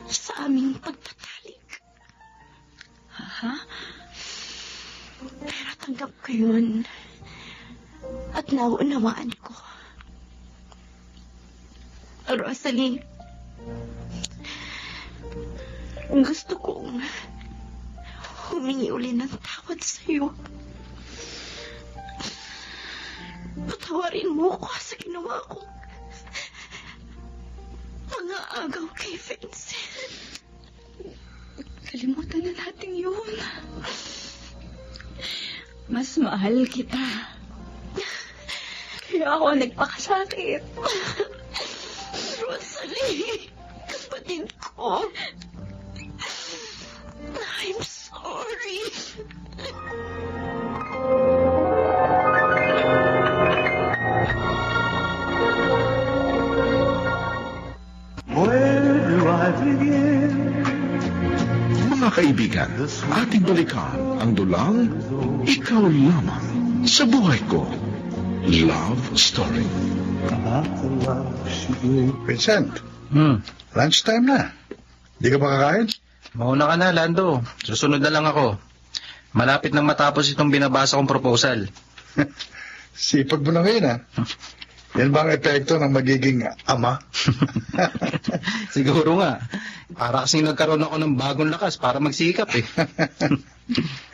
sa aming pagtatalik. Ha? Pero tanggap ko yun. At nauunawaan ko. Rosalie, gusto kong humingi uli ng tawad sa'yo. Patawarin mo ako sa ginawa ko. Pang-aagaw kay Vincent. Kalimutan na natin yun. Mas mahal kita. Kaya ako nagpakasakit. Rosalie, kapatid ko. I'm sorry. Mga kaibigan, ating balikan ang dulang Ikaw Lamang sa Buhay Ko. Love Story. Vincent, Hmm. lunchtime na. Di ka makakain? Mauna ka na, Lando. Susunod na lang ako. Malapit nang matapos itong binabasa kong proposal. Sipag mo na ngayon, ha? Yan ba ang epekto ng magiging ama? Siguro nga. Para kasing nagkaroon ako ng bagong lakas para magsikap eh.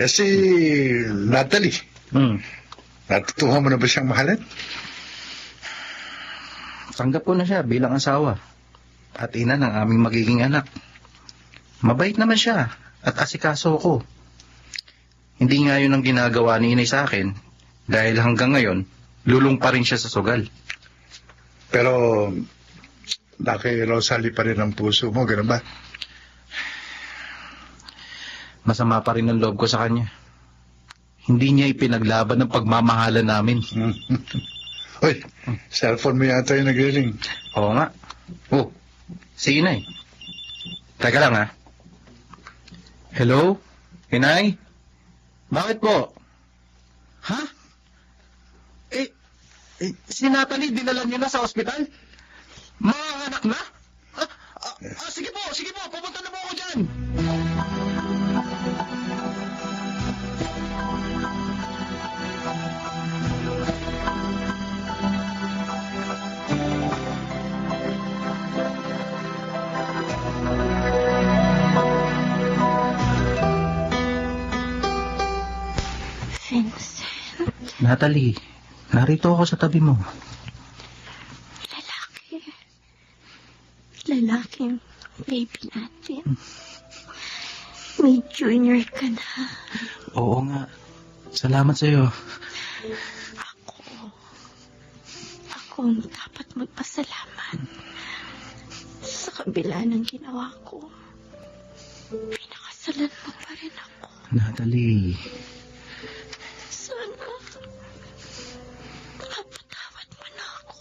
Si Natalie, Hmm. natutuhan mo na ba siyang mahalin? Tanggap ko na siya bilang asawa. At ina ng aming magiging anak. Mabait naman siya at asikaso ko. Hindi nga yun ang ginagawa ni inay sa akin dahil hanggang ngayon, lulong pa rin siya sa sugal. Pero, kay Rosalie pa rin ang puso mo, gano'n ba? Masama pa rin ang loob ko sa kanya. Hindi niya ipinaglaban ng pagmamahalan namin. Uy, cellphone mo yata yung nag-ring. Oo nga. Oh, sige na eh. Teka lang ha. Hello? Inay? Bakit po? Ha? Si Natalie, dinala niyo na sa ospital? Mga anak na? Sige po, pupunta na po ako dyan. Vincent, Natalie, narito ako sa tabi mo. lalaking baby natin. May junior ka na. Oo nga. Salamat sa'yo. Ako ang dapat magpasalamat. Sa kabila ng ginawa ko, pinakasalan mo pa rin ako. Natalie. Sana, mapatawad mo na ako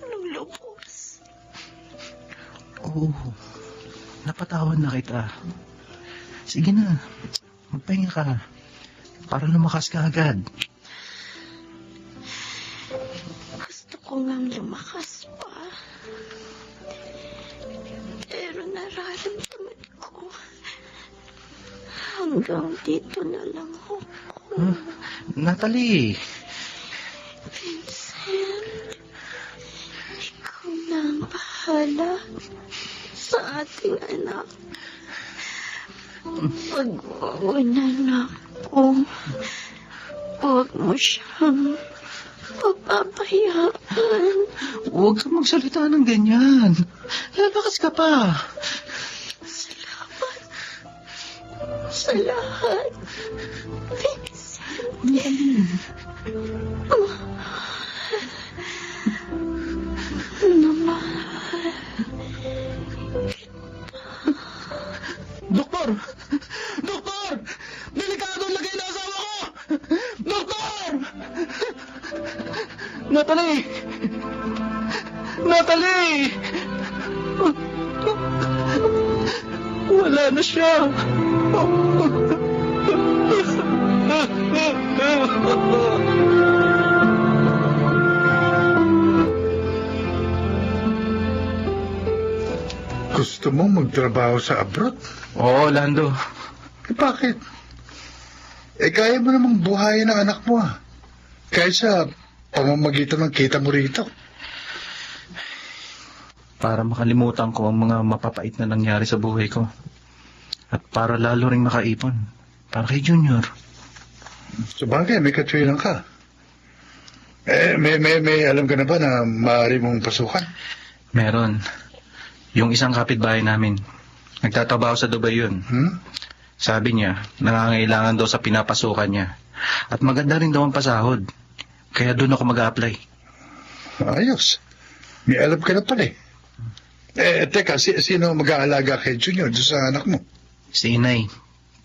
ng lubos. Oo. Napatawad na kita. Sige na. Magpahinga ka. Para lumakas ka agad. Gusto ko ngang lumakas pa. Pero nararamdaman ko hanggang dito na lang ako. Natalie. Vincent, ikaw na ang bahala sa ating anak. Pag-uunan ako, huwag mo siyang papapayaan. Huwag ka magsalita ng ganyan. Lalakas ka pa. Salamat sa lahat, Vincent. Namahal. Dok, Natalie! Natalie! Wala na siya. Gusto mong magtrabaho sa abroad? Oo, Lando. Bakit? Kaya mo namang buhayin ang anak mo kaysa pamamagitan ng kita mo rito. Para makalimutan ko ang mga mapapait na nangyari sa buhay ko. At para lalo ring makaipon. Para kay Junior. Sabagay, may katwiran ka. May alam ka na ba na maaari mong pasukan? Meron. Yung isang kapitbahay namin. Nagtatrabaho sa Dubai yun. Sabi niya, nangangailangan daw sa pinapasukan niya. At maganda rin daw ang pasahod. Kaya doon ako mag-a-apply. Ayos. May alam ka na pala teka, sino mag-aalaga kay Junior doon sa anak mo? Si Inay.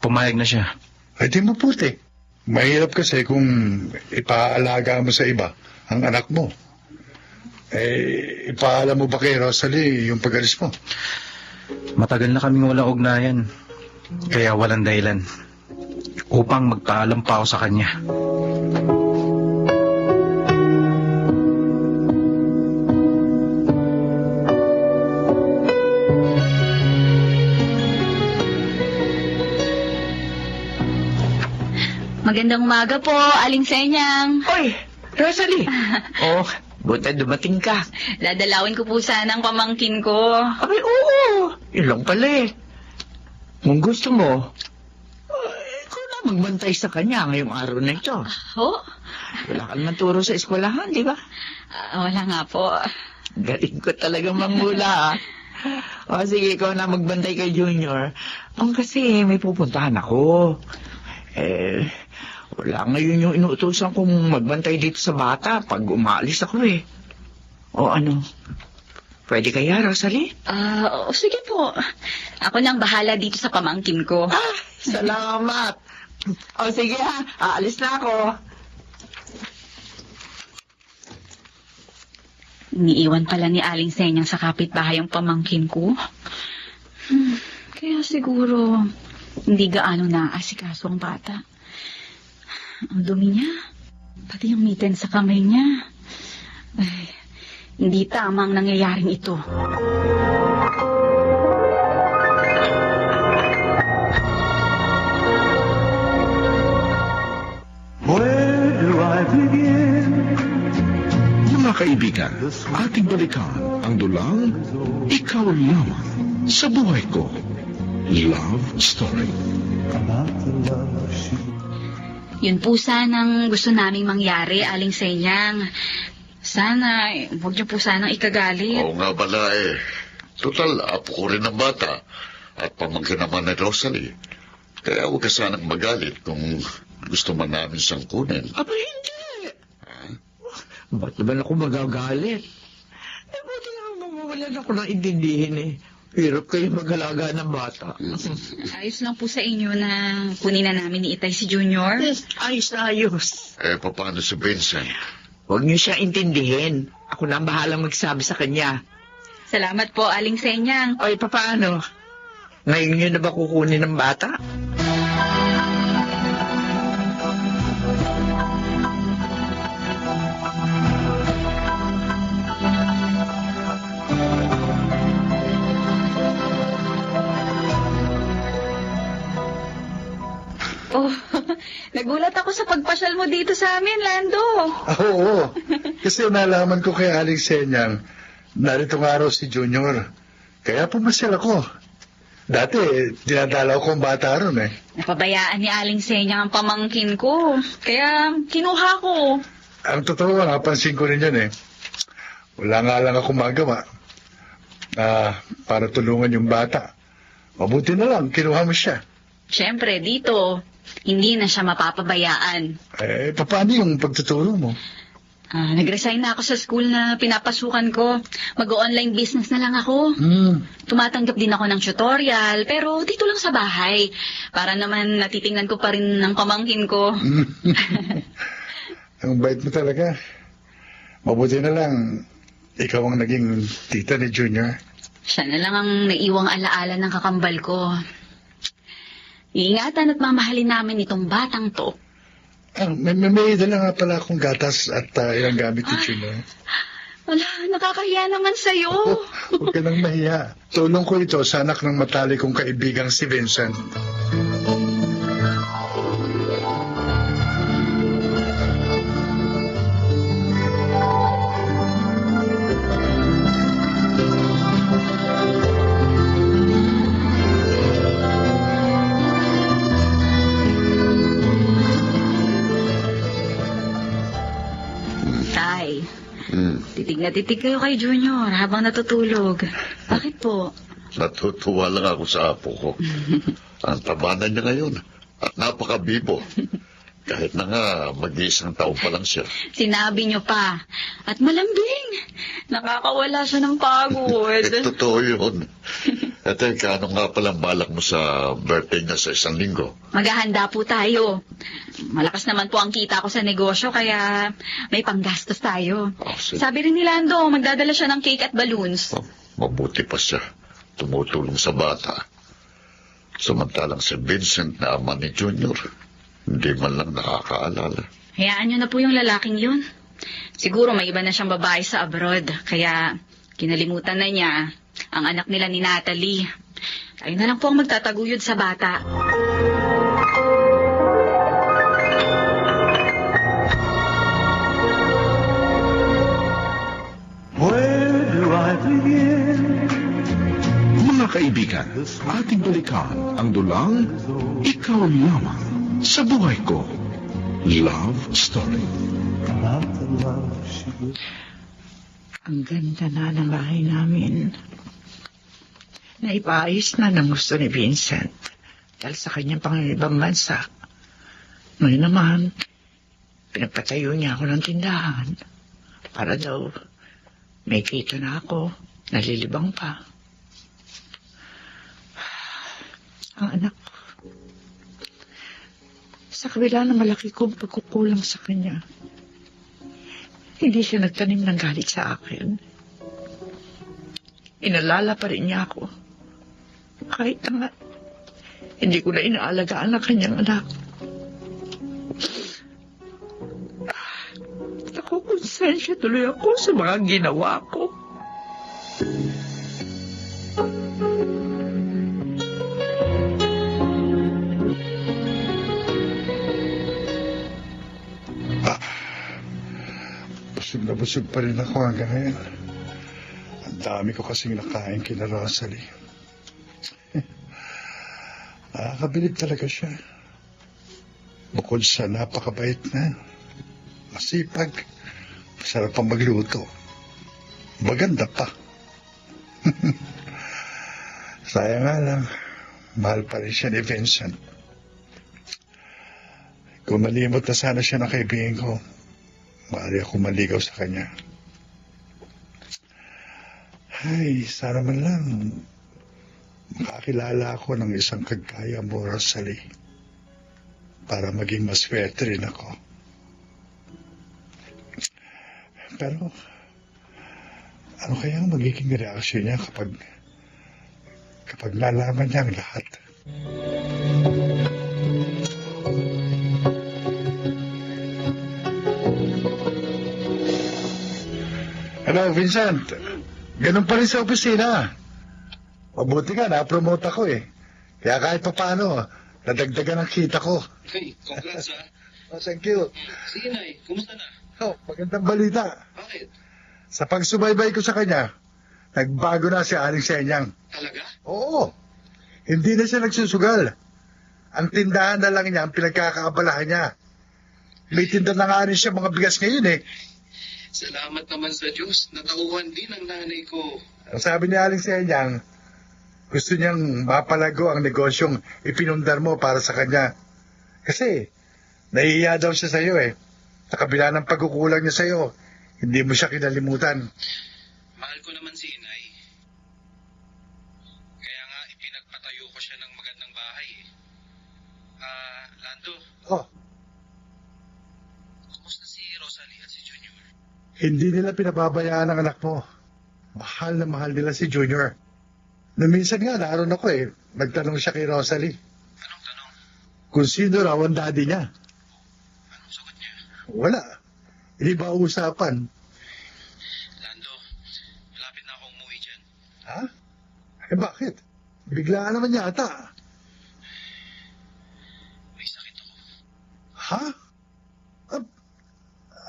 Pumayag na siya. Ay, di mabuti. Mahirap kasi kung ipaalaga mo sa iba ang anak mo. Ipaalam mo ba kay Rosalie yung pag-alis mo? Matagal na kaming walang ugnayan. Kaya walang dahilan. Upang magpaalam pa ako sa kanya. Magandang umaga po, Aling Senyang. Oy, Rosalie! Buta dumating ka. Dadalawin ko po sana ang pamangkin ko. Abay, oo. Yun lang pala Kung gusto mo, ikaw na magbantay sa kanya ngayong araw na ito. Oh? Wala ka naman turo sa eskwelahan, di ba? Wala nga po. Galing ko talaga mangmula, O sige, ikaw na magbantay kay Junior. Kasi may pupuntahan ako. Wala ngayon yung inuutosan kong magbantay dito sa bata pag umaalis ako O ano? Pwede kaya, Rosalie? Sige po. Ako nang bahala dito sa pamangkin ko. Salamat. Sige aalis na ako. Iniiwan pala ni Aling Senyang sa kapitbahay ang pamangkin ko. Kaya siguro hindi gaano naasikaso ang bata. Ang dumi niya. Pati yung mitten sa kamay niya. Ay, hindi tama ang nangyayaring ito. Where do I begin? Mga kaibigan, ating balikan ang dulang Ikaw Lamang sa Buhay Ko. Love Story. Yun po sanang gusto naming mangyari, Aling Senyang. Sana, huwag niyo po sanang ikagalit. Oo nga bala Total, apo ko rin ang bata. At pamangkin naman ni Rosalie. Kaya huwag ka sanang magalit kung gusto man namin siyang kunin. Aba, hindi. Ba't naman ako magagalit? Buti naman mawawalan ako ng intindihin Hirap kayo mag-alaga ng bata. Ayos lang po sa inyo na kunin na namin ni Itay si Junior. Ayos na ayos. Paano si Vincent? Huwag niyo siya intindihin. Ako na ang bahalang magsabi sa kanya. Salamat po, Aling Senyang. Oy, paano? Ngayon niyo na ba kukunin ng bata? Nagulat ako sa pagpasyal mo dito sa amin, Lando. Oo. Kasi nalaman ko kay Aling Senyang, narito nga raw si Junior. Kaya pumasyal ako. Dati, dinadalaw ko ang bata ron Napabayaan ni Aling Senyang ang pamangkin ko. Kaya kinuha ko. Ang totoo, napansin ko rin yan Wala nga lang akong magawa para tulungan yung bata. Mabuti na lang, kinuha mo siya. Siyempre, dito, hindi na siya mapapabayaan. Paano yung pagtuturo mo? Nag-resign na ako sa school na pinapasukan ko. Mag-online business na lang ako. Tumatanggap din ako ng tutorial, pero dito lang sa bahay. Para naman natitingnan ko pa rin ng pamangkin ko. Ang bait mo talaga. Mabuti na lang, ikaw ang naging tita ni Junior. Siya na lang ang naiwang alaala ng kakambal ko. Iingatan at mamahalin namin itong batang to. May dala nga pala akong gatas at ilang gamit ni Junior. Wala, nakakahiya naman sa'yo. Huwag ka nang mahiya. Tulong ko ito sa anak ng matalik kong kaibigang si Vincent. Tay, titig na titig kayo kay Junior habang natutulog. Bakit po? Natutuwa lang ako sa apo ko. Ang tabanan niya ngayon at napakabibo. Kahit na nga, mag-iisang taon pa lang siya. Sinabi niyo pa. At malambing. Nakakawala siya ng pagod. Totoo yun. At kano nga palang balak mo sa birthday niya sa 1 linggo? Maghahanda po tayo. Malakas naman po ang kita ko sa negosyo, kaya may panggastos tayo. Oh, sige. Sabi rin ni Lando, magdadala siya ng cake at balloons. Oh, mabuti pa siya. Tumutulong sa bata. Samantalang si Vincent na ama ni Junior, hindi man lang nakakaalala. Hayaan niyo na po yung lalaking yun. Siguro may iba na siyang babae sa abroad, kaya kinalimutan na niya ang anak nila ni Natalie. Tayo na lang po ang magtataguyod sa bata. Mga kaibigan, ating balikan ang dulang Ikaw Lamang sa Buhay Ko. Love Story. Ang ganda na ng bahay namin. Naipaayos na ng gusto ni Vincent dahil sa kanyang pangangibang bansa. Ngayon naman, pinagpatayo niya ako ng tindahan para daw may kita na ako, nalilibang pa. Ang anak ko, sa kabila ng malaki kong pagkukulang sa kanya, hindi siya nagtanim ng galit sa akin. Inalala pa rin niya ako. Kahit na nga, hindi ko na inaalagaan ang kanyang anak. Nakukonsensya tuloy ako sa mga ginawa ko. Busog pa rin ako hanggang ngayon. Ang dami ko kasing nakain kina Rosalie. Nakakabilib talaga siya. Bukod sa napakabait na, masipag, masarap pang magluto. Maganda pa. Sayang nga lang, mahal pa rin siya ni Vincent. Kung malimot na sana siya ng kaibigan ko, maaari ako maligaw sa kanya. Ay, sana man lang makakilala ako ng isang kagaya mo, Rosalie, para maging maswerte rin ako. Pero, ano kaya ang magiging reaksyon niya kapag nalaman niya ang lahat? Hello, Vincent. Ganun pa rin sa opisina. Mabuti nga, na-promote ako eh. Kaya kahit pa paano, nadagdagan ang kita ko. Hey, congrats ha. Oh, thank you. Sige Nay, kumusta na? Oh, magandang balita. Bakit? Sa pagsubaybay ko sa kanya, nagbago na si Aling Senyang. Talaga? Oo. Hindi na siya nagsusugal. Ang tindahan na lang niya ang pinagkakaabalahan niya. May tinda na nga rin siya mga bigas ngayon eh. Salamat naman sa Diyos. Natauhan din ang nanay ko. Ang sabi ni Aling Senyang, gusto niyang mapalago ang negosyong ipinundar mo para sa kanya. Kasi, nahihiya daw siya sa'yo eh. Sa kabila ng pagkukulang niya sa'yo, hindi mo siya kinalimutan. Mahal ko naman si Inay. Kaya nga ipinagpatayo ko siya ng magandang bahay eh. Lando, Oh, kumusta si Rosalie at si Junior? Hindi nila pinababayaan ang anak mo. Mahal na mahal nila si Junior. Na minsan nga, naroon ako Nagtanong siya kay Rosalie. Tanong. Kung sino raw ang daddy niya. Anong sagot niya? Wala. Hindi ba usapan? Lando, malapit na ako umuwi dyan. Ha? Bakit? Biglaan naman yata. May sakit ako. Ha?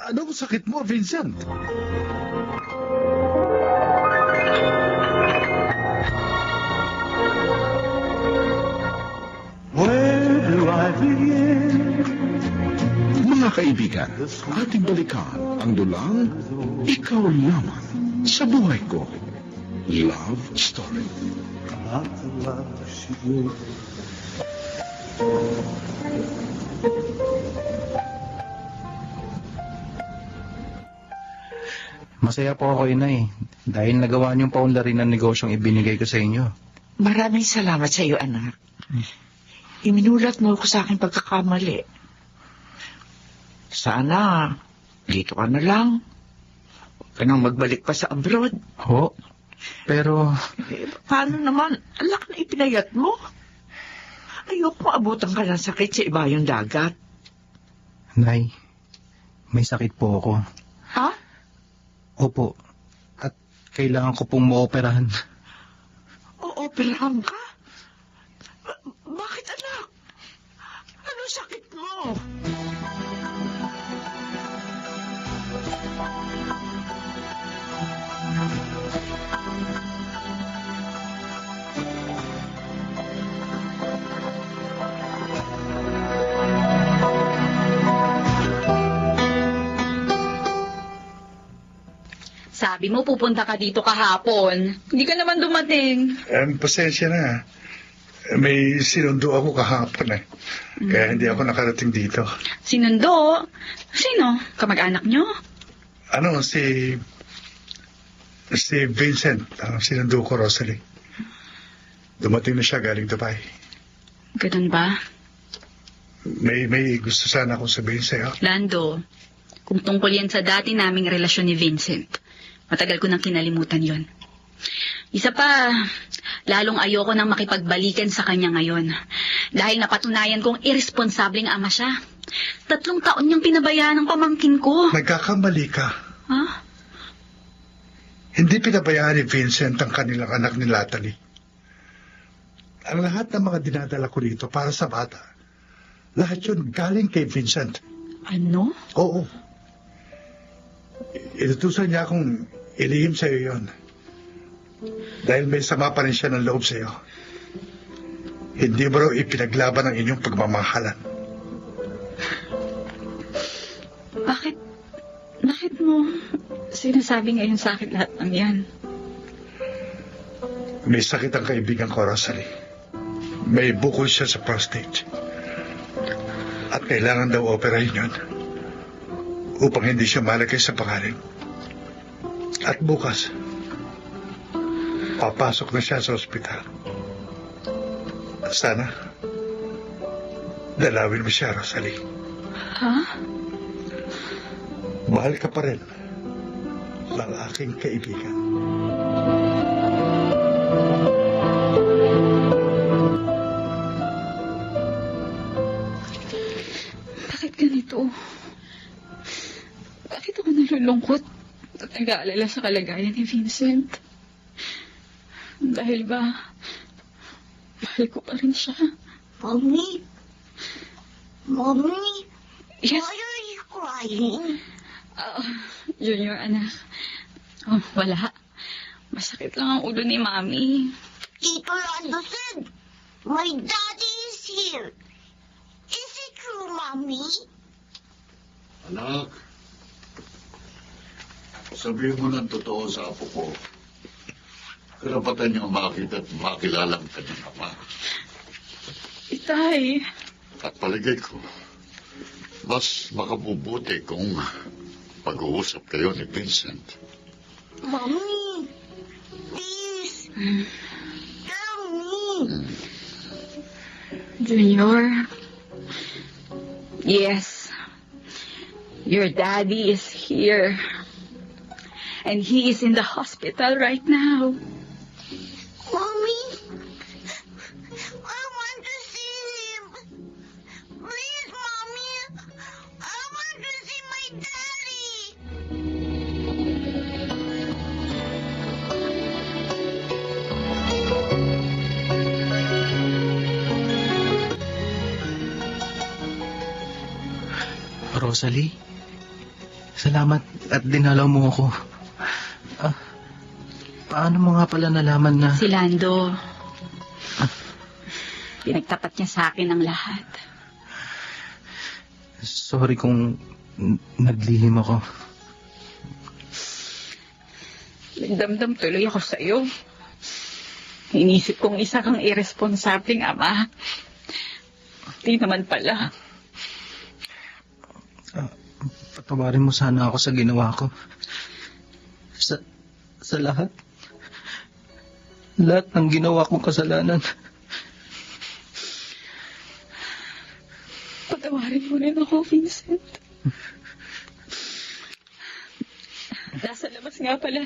Anong sakit mo, Vincent? Mga kaibigan, ating balikan ang dulang Ikaw Lamang sa Buhay Ko. Love Story. Masaya po ako, inay. Dahil nagawa niyong paunlarin ng negosyong ibinigay ko sa inyo. Maraming salamat sa iyo, anak. Iminulat mo ko sa aking pagkakamali. Sana, dito ka na lang. Huwag ka nang magbalik pa sa abroad. Ho? Pero, Paano naman? Alak na ipinayat mo. Ayoko maabutan ka ng sakit sa ibayong dagat. nay, may sakit po ako. Ha? Opo. At kailangan ko pong maoperahan. Ooperahan ka? Bakit, anak? Anong sakit mo? Sabi mo pupunta ka dito kahapon. Hindi ka naman dumating. Pasensya na. May sinundo ako kahapon Kaya hindi ako nakarating dito. Sinundo? Sino? Kamag-anak nyo? Si Vincent, ang sinundo ko, Rosalie. Dumating na siya galing Dubai. Ganun ba? May gusto sana akong sabihin sa'yo. Lando, kung tungkol yan sa dati naming relasyon ni Vincent, matagal ko nang kinalimutan yon. Isa pa, lalong ayoko nang makipagbalikan sa kanya ngayon. Dahil napatunayan kong irresponsableng ama siya. 3 taon niyang pinabayaan ng pamangkin ko. Nagkakamali ka. Ha? Hindi pinabayaan ni Vincent ang kanilang anak ni Natalie. Ang lahat ng mga dinadala ko dito para sa bata, lahat yun galing kay Vincent. Ano? Oo. Inutusan niya akong ilihim sa'yo yon. Dahil may sama pa rin siya ng loob sa'yo. Hindi mo raw ipinaglaban ang inyong pagmamahalan. Bakit mo sinasabi ngayon sa akin lahat ng yan? May sakit ang kaibigan ko, Rosalie. May bukol siya sa prostate. At kailangan daw operahin yun upang hindi siya malagay sa pangalan. At bukas, papasok na siya sa ospital. Sana, dalawin mo siya, Rosalie. Ha? Mahal ka pa rin ng aking kaibigan. Bakit ganito? Bakit ako nalulungkot at nag-aalala sa kalagayan ni Vincent? Dahil ba, mahal ko pa rin siya. Mommy? Mommy? Yes, Why are you crying? Junior, anak. Oh, wala. Masakit lang ang ulo ni Mami. Tito Lando said, my daddy is here. Is it true, Mommy? Anak, sabihin mo ng totoo sa apo ko. Karapatan niyo makita at makilala ang kanyang ama. Itay. At paligay ko, mas makabubuti kung pag-uusap kayo ni Vincent. Mommy, please, tell me. Junior. Yes. Your daddy is here. And he is in the hospital right now. Mommy, I want to see him. Please, Mommy, I want to see my daddy. Rosalie, salamat at dinalaw mo ako. Paano mo nga pala nalaman na... Si Lando. Pinagtapat niya sa akin ang lahat. Sorry kung naglihim ako. Nagdamdam tuloy ako sa'yo. Inisip kong isa kang irresponsableng ama. Di naman pala. Patawarin mo sana ako sa ginawa ko. Sa lahat. Lahat ng ginawa kong kasalanan. Patawarin mo rin ako, Vincent. Nasa labas nga pala.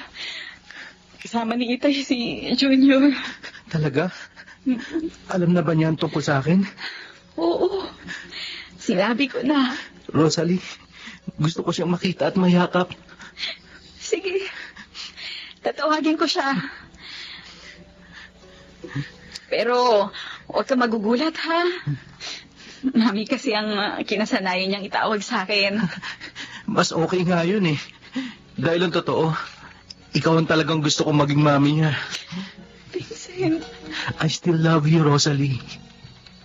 Kasama ni Itay si Junior. Talaga? Alam na ba niya ang tungkol sa akin? Oo. Sinabi ko na. Rosalie, gusto ko siyang makita at mayakap. Sige. Tatawagin ko siya. Pero, huwag ka magugulat, ha? Mami kasi ang kinasanayan niyang itawag sa akin. Mas okay nga yun eh. Dahil ang totoo, ikaw ang talagang gusto kong maging mami niya. Vincent. I still love you, Rosalie.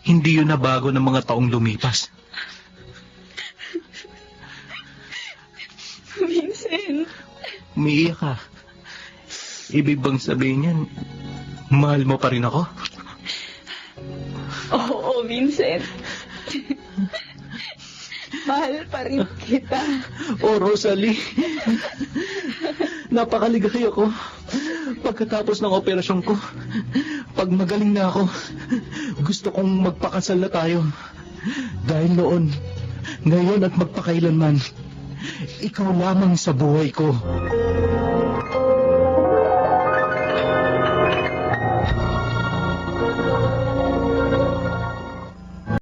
Hindi yun nabago ng mga taong lumipas. Vincent. Umiiyak ka. Ibig bang sabihin yan, mahal mo pa rin ako? Oo, Vincent. Mahal pa rin kita. Oh, Rosalie. Napakaligay ako. Pagkatapos ng operasyon ko, pag magaling na ako, gusto kong magpakasal na tayo. Dahil noon, ngayon at magpakailanman, ikaw lamang sa buhay ko.